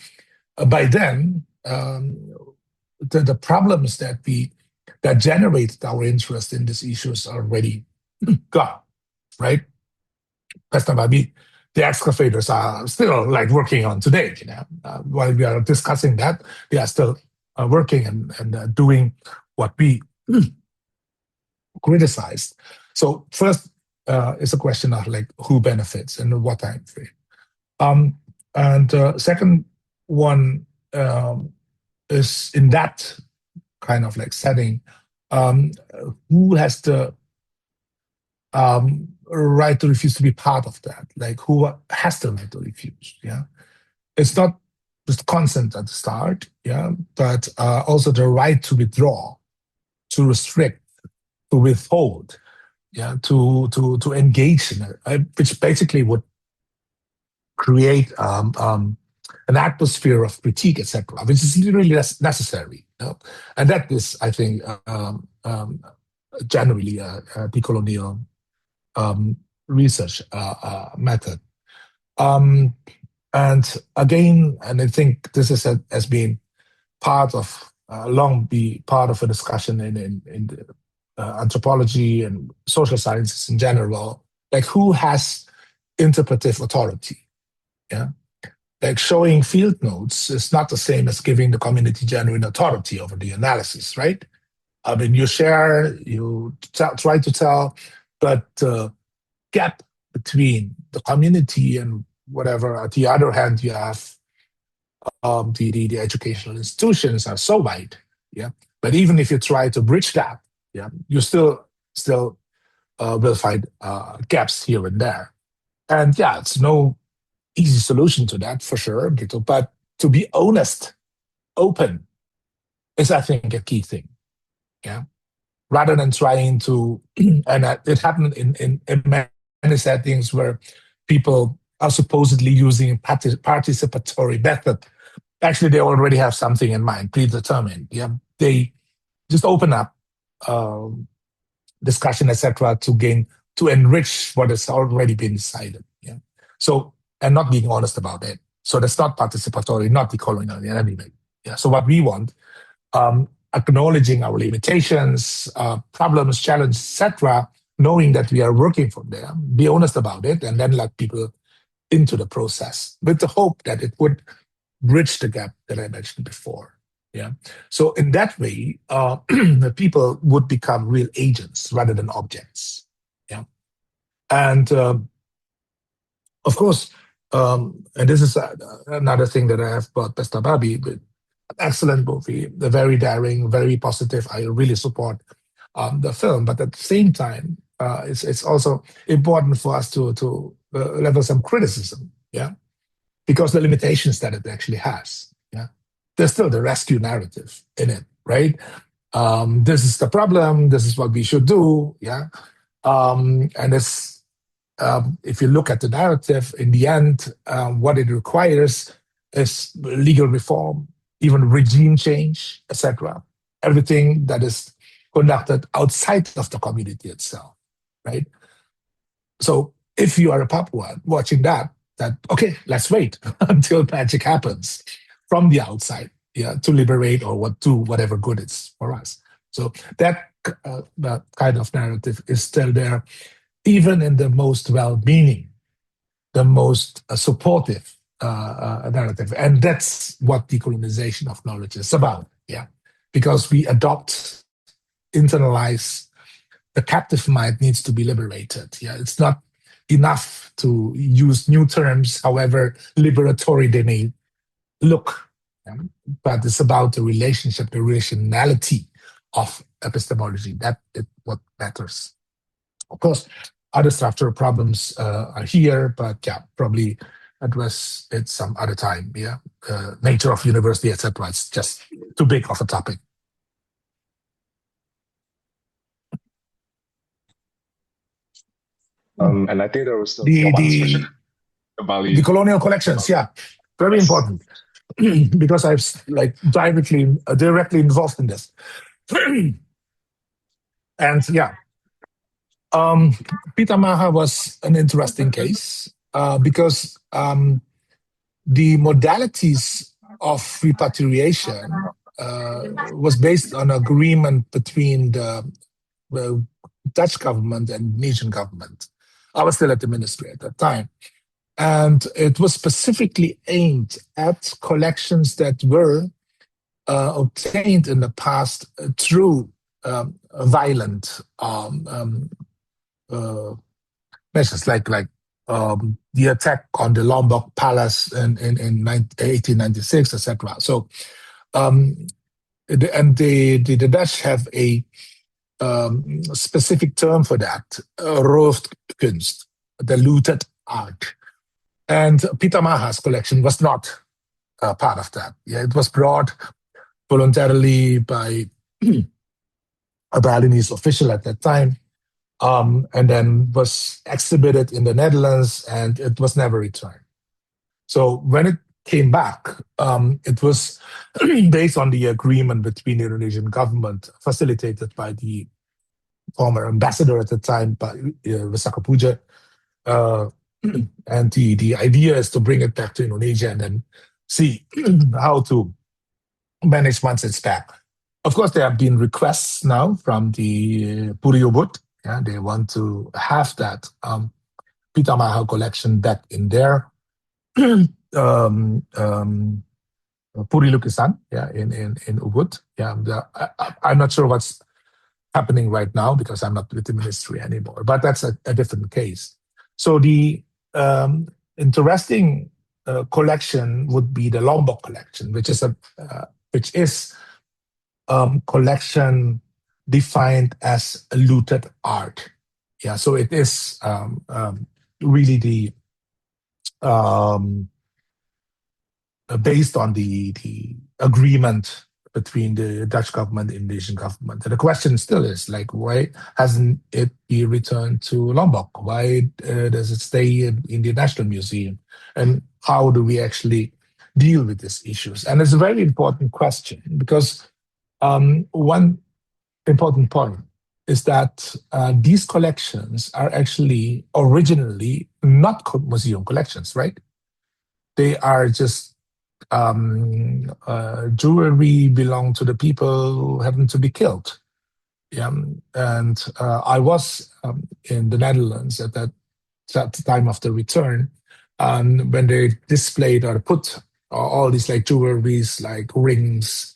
by then, the problems that generated our interest in these issues are already gone, right? Pesta Babi, the excavators are still like working on today. While we are discussing that, they are still working and doing what we criticized. So first, it's a question of like who benefits and what time frame. And second one is in that kind of like setting, who has the right to refuse to be part of that? Like who has the right to refuse? Yeah, it's not just consent at the start, yeah, but also the right to withdraw, to restrict, to withhold, yeah, to engage in it, which basically would create an atmosphere of critique, etc., which is really necessary. And that is, I think, generally a decolonial research method. And again, and I think this has been part of, long be part of a discussion in the, anthropology and social sciences in general, like who has interpretive authority, yeah? Like showing field notes is not the same as giving the community genuine authority over the analysis, right? I mean, you share, you try to tell, but the gap between the community and whatever, at the other hand, you have the educational institutions are so wide, yeah. But even if you try to bridge that, yeah, you still will find gaps here and there. And yeah, it's no easy solution to that for sure, but to be honest, open is, I think, a key thing. Yeah, rather than trying to, and it happened in many settings where people are supposedly using participatory method. Actually, they already have something in mind, predetermined. Yeah, they just open up discussion, etc., to enrich what has already been decided. Yeah, so and not being honest about it. So that's not participatory, not decolonial in any way. Yeah. So what we want, acknowledging our limitations, problems, challenges, etc., knowing that we are working from there, be honest about it, and then let people into the process with the hope that it would bridge the gap that I mentioned before. Yeah. So in that way, the people would become real agents rather than objects. Yeah. And of course, and this is another thing that I have about Pesta Babi, but excellent movie, the very daring, very positive. I really support the film, but at the same time, it's also important for us to level some criticism, yeah, because the limitations that it actually has, yeah. There's still the rescue narrative in it, right? This is the problem. This is what we should do, yeah. And it's if you look at the narrative, in the end, what it requires is legal reform, even regime change, etc. Everything that is conducted outside of the community itself, right? So if you are a Papuan watching that okay, let's wait until magic happens from the outside, yeah, to liberate or do whatever good it's for us. So that that kind of narrative is still there, even in the most well-meaning, the most supportive narrative. And that's what decolonization of knowledge is about, yeah. Because we adopt, internalize, the captive mind needs to be liberated. Yeah, it's not enough to use new terms, however liberatory they may look. Yeah? But it's about the relationship, the relationality of epistemology. That is what matters. Of course, other structural problems are here, but yeah, probably address it some other time. Yeah, nature of university, etc. It's just too big of a topic. And I think there was one question about the colonial collections. Yeah, very important because I've directly involved in this. And yeah, Pitamaha was an interesting case because the modalities of repatriation was based on agreement between the Dutch government and Indonesian government. I was still at the ministry at that time. And it was specifically aimed at collections that were obtained in the past through violent measures, like the attack on the Lombok Palace in 1896, etc. So, and the Dutch have a specific term for that, roofkunst, the looted art. And Pitamaha's collection was not part of that. Yeah, it was brought voluntarily by a Balinese official at that time, and then was exhibited in the Netherlands, and it was never returned. So when it came back, it was based on the agreement between the Indonesian government, facilitated by the former ambassador at the time, Wisaka Puja. And the idea is to bring it back to Indonesia and then see how to manage once it's back. Of course, there have been requests now from the Puri Ubud. Yeah, they want to have that Pitamaha collection back in there. Puri Lukisan, yeah, in Ubud. Yeah, I'm not sure what's happening right now because I'm not with the ministry anymore, but that's a different case. So the interesting collection would be the Lombok collection, which is a collection defined as looted art. Yeah, so it is really the based on the agreement between the Dutch government and the Indonesian government. And the question still is, like, why hasn't it been returned to Lombok? Why does it stay in the National Museum? And how do we actually deal with these issues? And it's a very important question because one important point is that these collections are actually originally not museum collections, right? They are just jewelry belong to the people who happen to be killed. Yeah, and I was in the Netherlands at that time of the return, when they displayed or put all these like jewelries, like rings,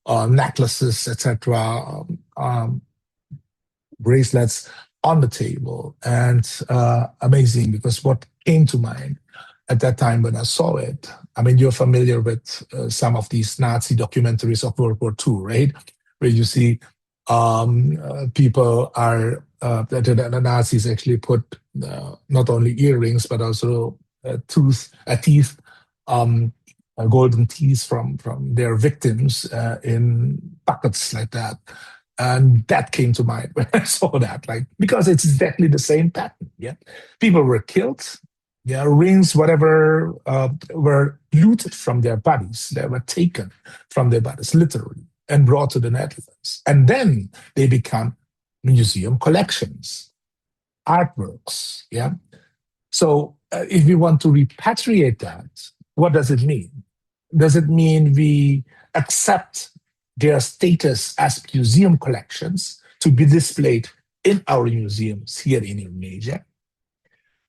necklaces, etc., bracelets on the table, and amazing because what came to mind at that time when I saw it, I mean, you're familiar with some of these Nazi documentaries of World War II, right? Where you see people are, the Nazis actually put not only earrings, but also teeth, golden teeth from their victims in buckets like that. And that came to mind when I saw that, like, because it's exactly the same pattern. Yeah, people were killed. Yeah, rings, whatever, were looted from their bodies. They were taken from their bodies, literally, and brought to the Netherlands. And then they become museum collections, artworks. Yeah. So if we want to repatriate that, what does it mean? Does it mean we accept their status as museum collections to be displayed in our museums here in Indonesia?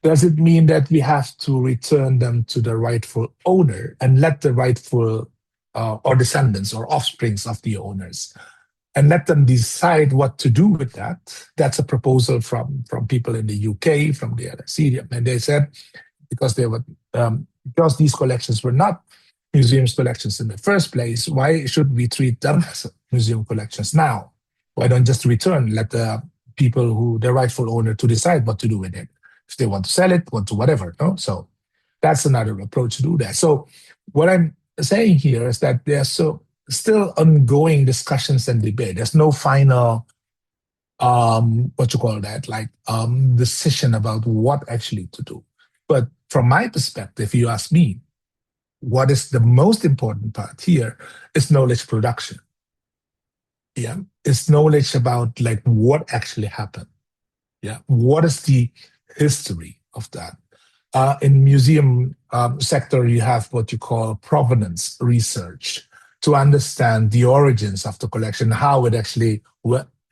Does it mean that we have to return them to the rightful owner and let the rightful or descendants or offsprings of the owners and let them decide what to do with that? That's a proposal from people in the UK, from the LSE, and they said because because these collections were not museums collections in the first place, why should we treat them as museum collections now? Why don't just return? Let the people the rightful owner to decide what to do with it. If they want to sell it, want to whatever. No? So that's another approach to do that. So what I'm saying here is that there's still ongoing discussions and debate. There's no final decision about what actually to do. But from my perspective, if you ask me, what is the most important part here is knowledge production. Yeah, it's knowledge about what actually happened. Yeah, what is the history of that? In museum sector, you have what you call provenance research to understand the origins of the collection, how it actually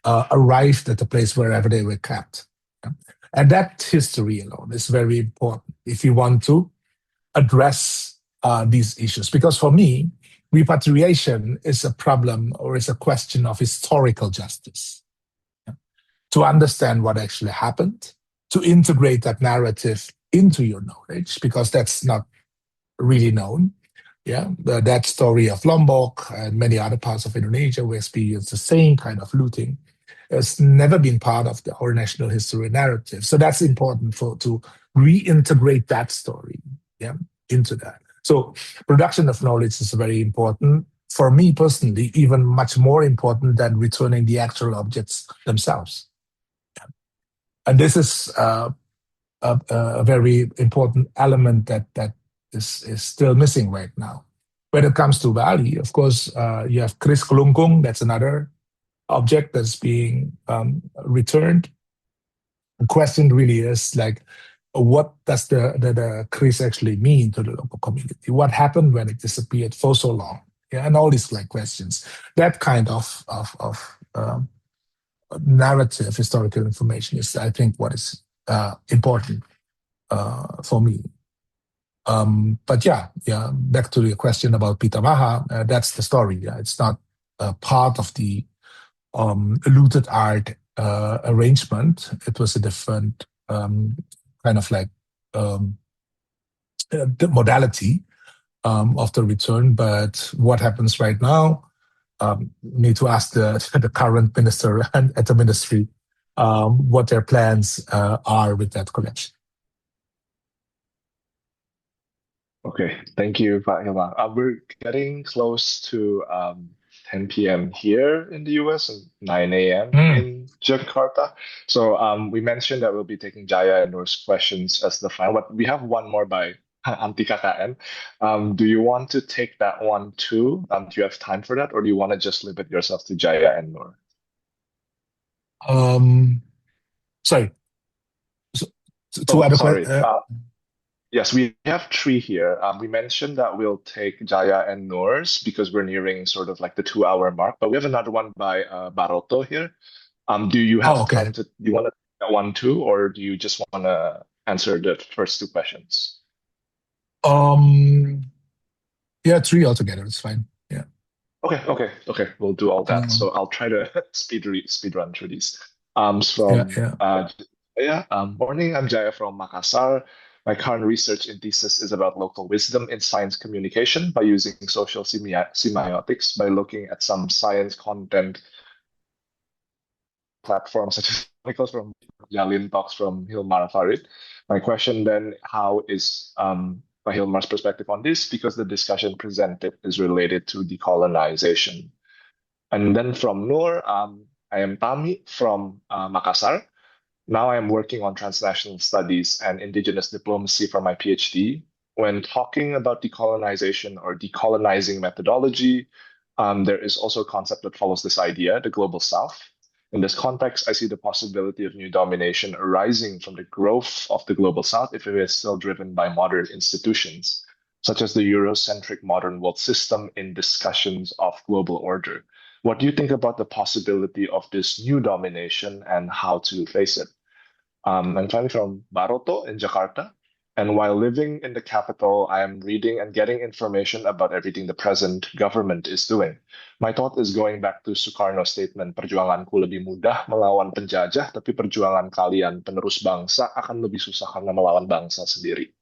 arrived at the place wherever they were kept. Yeah? And that history alone is very important if you want to address these issues. Because for me, repatriation is a problem or is a question of historical justice. Yeah? To understand what actually happened, to integrate that narrative into your knowledge, because that's not really known. Yeah, that story of Lombok and many other parts of Indonesia who experienced the same kind of looting has never been part of our national history narrative. So that's important to reintegrate that story, yeah, into that. So production of knowledge is very important. For me personally, even much more important than returning the actual objects themselves. And this is a very important element that is still missing right now. When it comes to Bali, of course, you have Kris Kelungkung. That's another object that's being returned. The question really is what does the Kris actually mean to the local community? What happened when it disappeared for so long? Yeah, and all these questions. That kind of narrative, historical information is, I think, what is important for me. But back to your question about Pitamaha, that's the story. Yeah, it's not part of the looted art arrangement. It was a different kind of the modality of the return. But what happens right now? Need to ask the current minister and at the ministry what their plans are with that collection. Okay, thank you, Pak Hilmar. We're getting close to 10 p.m. here in the US and 9 a.m. in Jakarta. So we mentioned that we'll be taking Jaya and Noor's questions as the final, but we have one more by Anti KKN. Do you want to take that one too? Do you have time for that, or do you want to just limit yourself to Jaya and Noor? Sorry. Two other sorry. questions. Yes, we have three here. We mentioned that we'll take Jaya and Noor's because we're nearing sort of the 2 hour mark, but we have another one by Baroto here. Do you have time do you want to take that one too, or do you just want to answer the first two questions? Yeah, three altogether. It's fine. Yeah. Okay. We'll do all that. So I'll try to speed run through these. Morning, I'm Jaya from Makassar. My current research and thesis is about local wisdom in science communication by using social semiotics by looking at some science content platforms such as articles from Jalin talks from Hilmar Farid. My question then, how is by Hilmar's perspective on this? Because the discussion presented is related to decolonization. And then from Noor, I am Tami from Makassar. Now I'm working on transnational studies and indigenous diplomacy for my PhD. When talking about decolonization or decolonizing methodology, there is also a concept that follows this idea, the global south. In this context, I see the possibility of new domination arising from the growth of the global south if it is still driven by modern institutions, such as the Eurocentric modern world system in discussions of global order. What do you think about the possibility of this new domination and how to face it? I'm finally from Baroto in Jakarta. And while living in the capital, I am reading and getting information about everything the present government is doing. My thought is going back to Soekarno's statement, perjuanganku lebih mudah melawan penjajah, tapi perjuangan kalian penerus bangsa akan lebih susah karena melawan bangsa sendiri,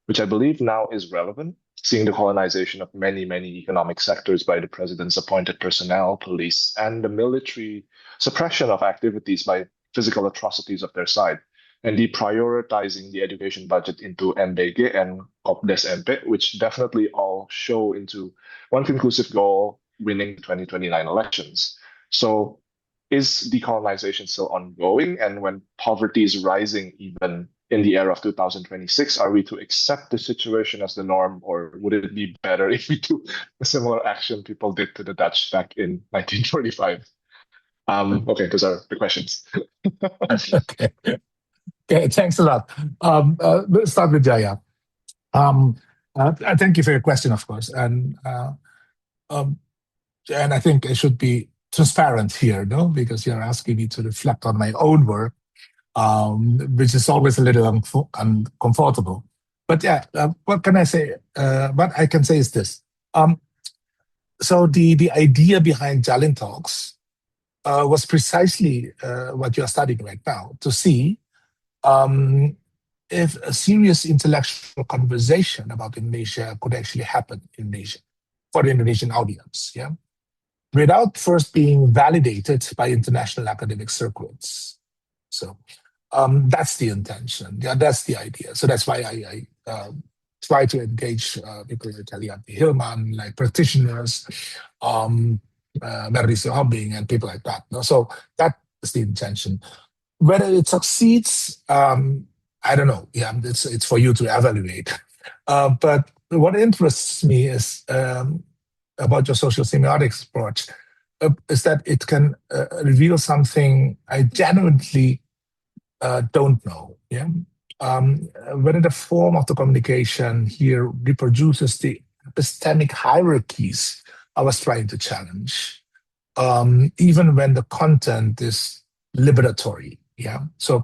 which I believe now is relevant, seeing the colonization of many, many economic sectors by the president's appointed personnel, police, and the military suppression of activities by physical atrocities of their side, and deprioritizing the education budget into MBG and Kopdes MP, which definitely all show into one conclusive goal, winning the 2029 elections. So is decolonization still ongoing? And when poverty is rising even in the era of 2026, are we to accept the situation as the norm, or would it be better if we do a similar action people did to the Dutch back in 1945? Okay, those are the questions. Okay. Okay, thanks a lot. Let's start with Jaya. Thank you for your question, of course, and I think I should be transparent here, no, because you're asking me to reflect on my own work, which is always a little uncomfortable. But yeah, what can I say? What I can say is this. So the idea behind Jalin Talks was precisely what you are studying right now, to see if a serious intellectual conversation about Indonesia could actually happen in Indonesia for the Indonesian audience, yeah, without first being validated by international academic circles. So that's the intention. Yeah, that's the idea. So that's why I try to engage people like Hilman, like practitioners, Merriso Hobbing, and people like that. No? So that is the intention. Whether it succeeds, I don't know. Yeah, it's for you to evaluate. But what interests me is about your social semiotics approach is that it can reveal something I genuinely don't know. Yeah, whether the form of the communication here reproduces the epistemic hierarchies I was trying to challenge, even when the content is liberatory. Yeah, so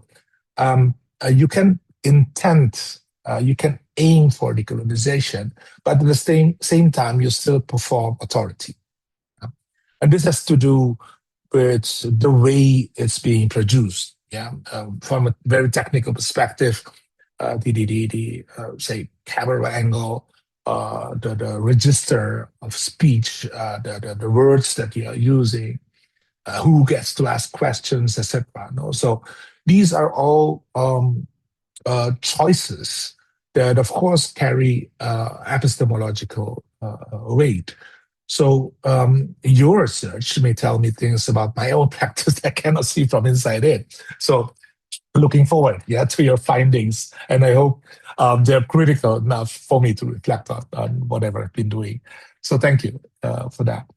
you can intend, you can aim for decolonization, but at the same time, you still perform authority. And this has to do with the way it's being produced. Yeah, from a very technical perspective, the say camera angle, the register of speech, the words that you are using, who gets to ask questions, etc. No? So these are all choices that, of course, carry epistemological weight. So your research may tell me things about my own practice that I cannot see from inside in. So looking forward, yeah, to your findings, and I hope they're critical enough for me to reflect on whatever I've been doing. So thank you for that.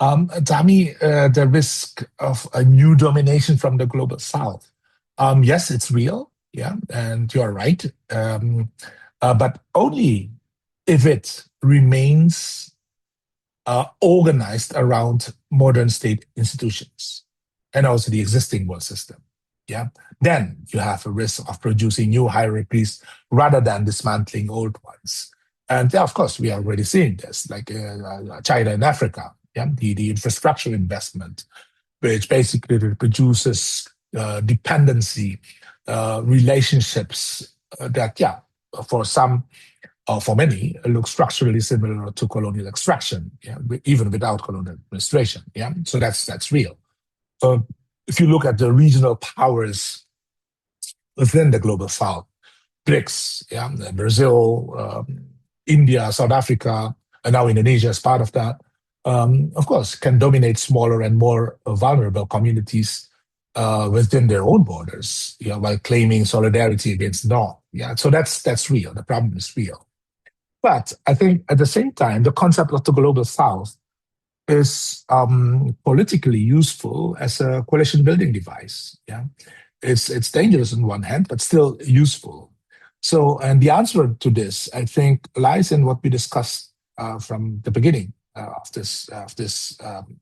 Tami, the risk of a new domination from the global south. Yes, it's real, yeah, and you're right, but only if it remains organized around modern state institutions and also the existing world system. Yeah, then you have a risk of producing new hierarchies rather than dismantling old ones. And yeah, of course, we are already seeing this, like China and Africa. Yeah, the infrastructure investment, which basically produces dependency relationships that, yeah, for some, for many, look structurally similar to colonial extraction, yeah, even without colonial administration. Yeah, so that's real. If you look at the regional powers within the global south, BRICS, yeah, Brazil, India, South Africa, and now Indonesia is part of that, of course, can dominate smaller and more vulnerable communities within their own borders, you know, while claiming solidarity against North. Yeah, so that's real. The problem is real. But I think at the same time, the concept of the global south is politically useful as a coalition building device. Yeah, it's dangerous on one hand, but still useful. So, and the answer to this, I think, lies in what we discussed from the beginning.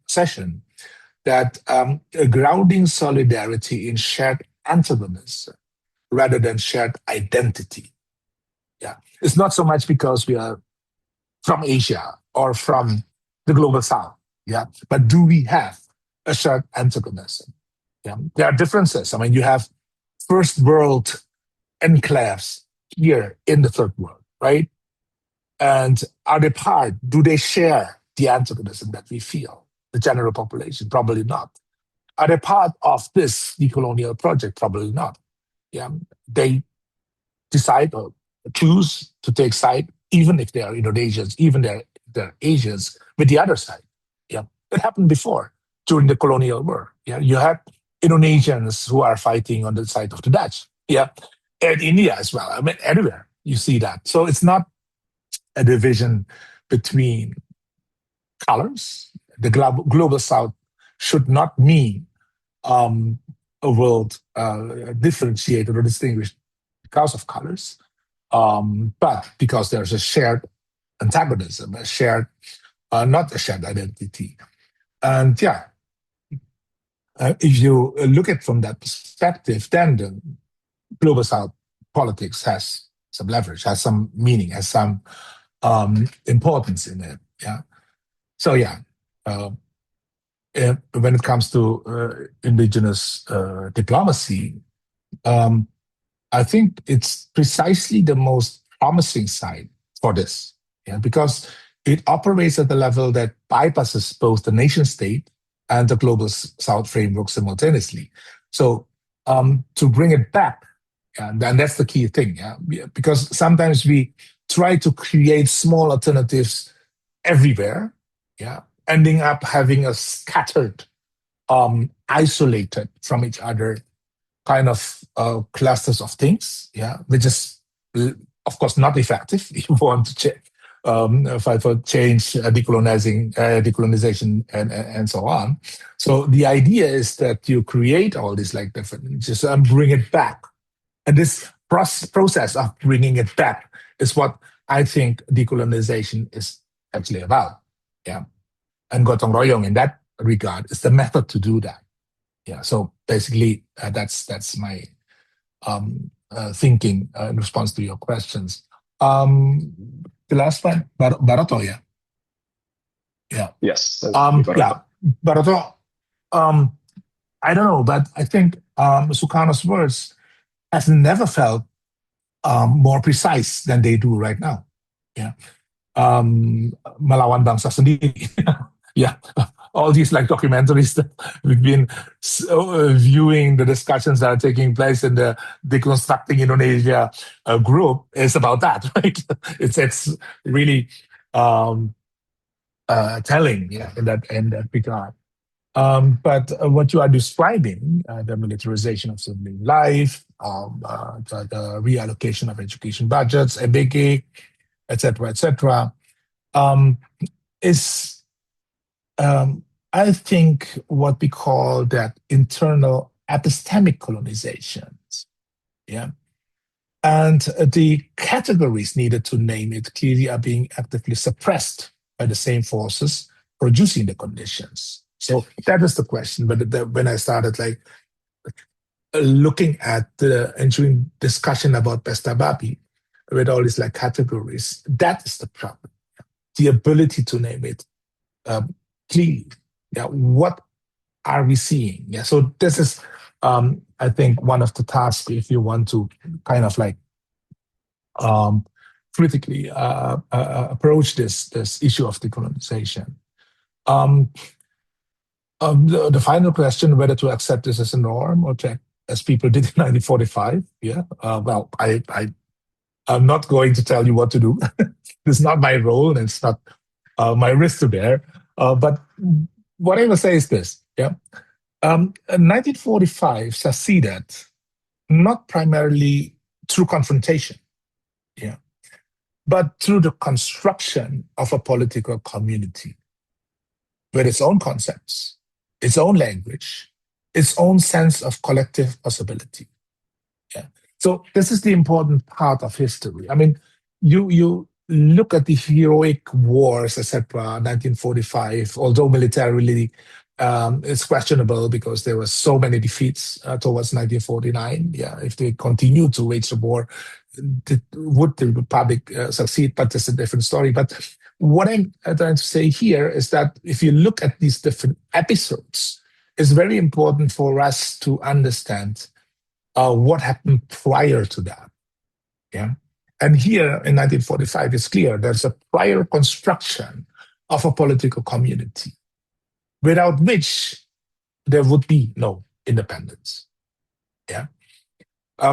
session, that grounding solidarity in shared antagonism rather than shared identity. Yeah, it's not so much because we are from Asia or from the global South. Yeah, but do we have a shared antagonism? Yeah, there are differences. I mean, you have first world enclaves here in the third world, right? And are they part? Do they share the antagonism that we feel? The general population, probably not. Are they part of this decolonial project? Probably not. Yeah, they decide or choose to take side, even if they are Indonesians, even if they're Asians, with the other side. Yeah, it happened before during the colonial war. Yeah, you had Indonesians who are fighting on the side of the Dutch. Yeah, and India as well. I mean, everywhere you see that. So it's not a division between colors. The global South should not mean a world differentiated or distinguished because of colors, but because there's a shared antagonism, a shared, not a shared identity. And yeah, if you look at it from that perspective, then the global South politics has some leverage, has some meaning, has some importance in it. Yeah. So yeah, when it comes to indigenous diplomacy, I think it's precisely the most promising side for this, yeah, because it operates at the level that bypasses both the nation state and the global South framework simultaneously. So to bring it back, and that's the key thing, yeah, because sometimes we try to create small alternatives everywhere, yeah, ending up having a scattered, isolated from each other kind of clusters of things, yeah, which is, of course, not effective if you want to fight for change, decolonization, and so on. So the idea is that you create all these like differences and bring it back. And this process of bringing it back is what I think decolonization is actually about. Yeah. And gotong royong in that regard is the method to do that. Yeah. So basically, that's my thinking in response to your questions. The last one, Barato, yeah. Yeah. Yes. Yeah. Barato, I don't know, but I think Sukarno's words have never felt more precise than they do right now. Yeah. Melawan bangsa sendiri. Yeah, all these like documentaries that we've been viewing, the discussions that are taking place in the Deconstructing Indonesia group is about that, right? It's really telling, yeah, in that regard. But what you are describing, the militarization of civilian life, the reallocation of education budgets, EBG, etc., is I think what we call that internal epistemic colonizations. Yeah. And the categories needed to name it clearly are being actively suppressed by the same forces producing the conditions. So that is the question. But when I started like looking at the ensuing discussion about Pesta Babi with all these like categories, that is the problem. The ability to name it clearly. Yeah, what are we seeing? Yeah, so this is, I think, one of the tasks if you want to kind of like critically approach this issue of decolonization. The final question, whether to accept this as a norm or to, as people did in 1945. Yeah, well, I'm not going to tell you what to do. This is not my role, and it's not my risk to bear. But what I will say is this: yeah, 1945 succeeded not primarily through confrontation, yeah, but through the construction of a political community with its own concepts, its own language, its own sense of collective possibility. Yeah. So this is the important part of history. I mean, you look at the heroic wars, etc., 1945, although militarily it's questionable because there were so many defeats towards 1949. Yeah, if they continue to wage the war, would the Republic succeed? But that's a different story. But what I'm trying to say here is that if you look at these different episodes, it's very important for us to understand what happened prior to that. Yeah. And here in 1945, it's clear there's a prior construction of a political community without which there would be no independence. Yeah.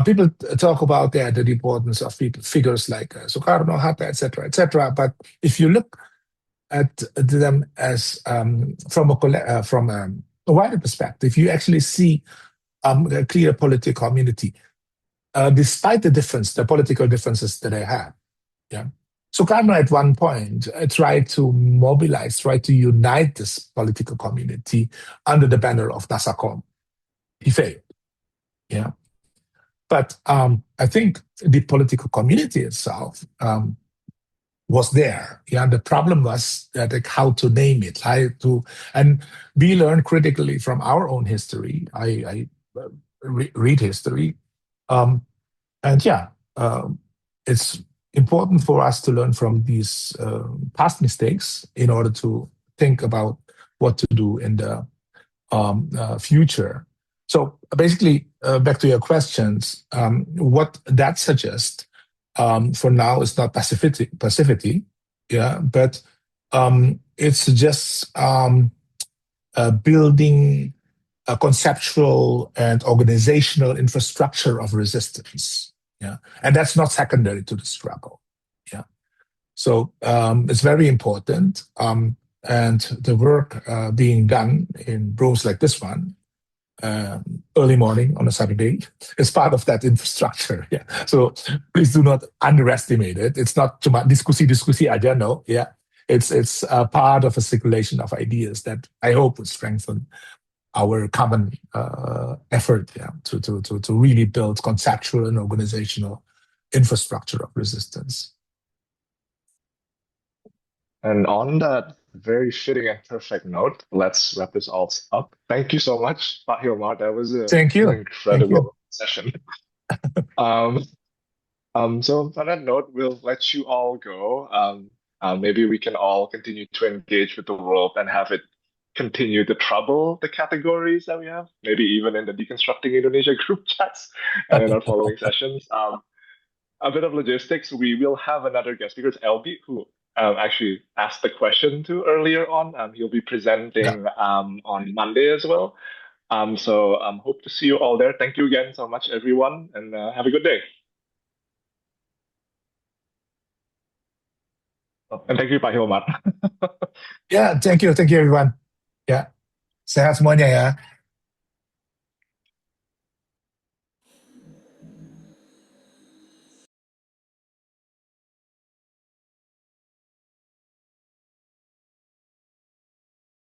People talk about the importance of figures like Sukarno, Hatta, etc. But if you look at them as from a wider perspective, you actually see a clear political community, despite the political differences that they had. Yeah. Sukarno at one point tried to mobilize, tried to unite this political community under the banner of Nasacom. He failed. Yeah. But I think the political community itself was there. Yeah. The problem was like how to name it, and we learn critically from our own history. I read history, and yeah, it's important for us to learn from these past mistakes in order to think about what to do in the future. So basically, back to your questions, what that suggests for now is not passivity, yeah, but it suggests building a conceptual and organizational infrastructure of resistance. Yeah, and that's not secondary to the struggle. Yeah, so it's very important, and the work being done in rooms like this one, early morning on a Saturday, is part of that infrastructure. Yeah, so please do not underestimate it. It's not cuma diskusi aja, no. Yeah, it's part of a circulation of ideas that I hope will strengthen our common effort, yeah, to really build conceptual and organizational infrastructure of resistance. And on that very fitting and perfect note, let's wrap this all up. Thank you so much, Pak Hilmar. That was Thank you. an incredible session. So on that note, we'll let you all go. Maybe we can all continue to engage with the world and have it continue to trouble the categories that we have, maybe even in the Deconstructing Indonesia group chats and in our following sessions. A bit of logistics, we will have another guest speaker, LB, who actually asked the question to earlier on. He'll be presenting on Monday as well. So hope to see you all there. Thank you again so much, everyone, and have a good day. And thank you, Pak Hilmar. Yeah, thank you everyone. Yeah, sehat semuanya ya.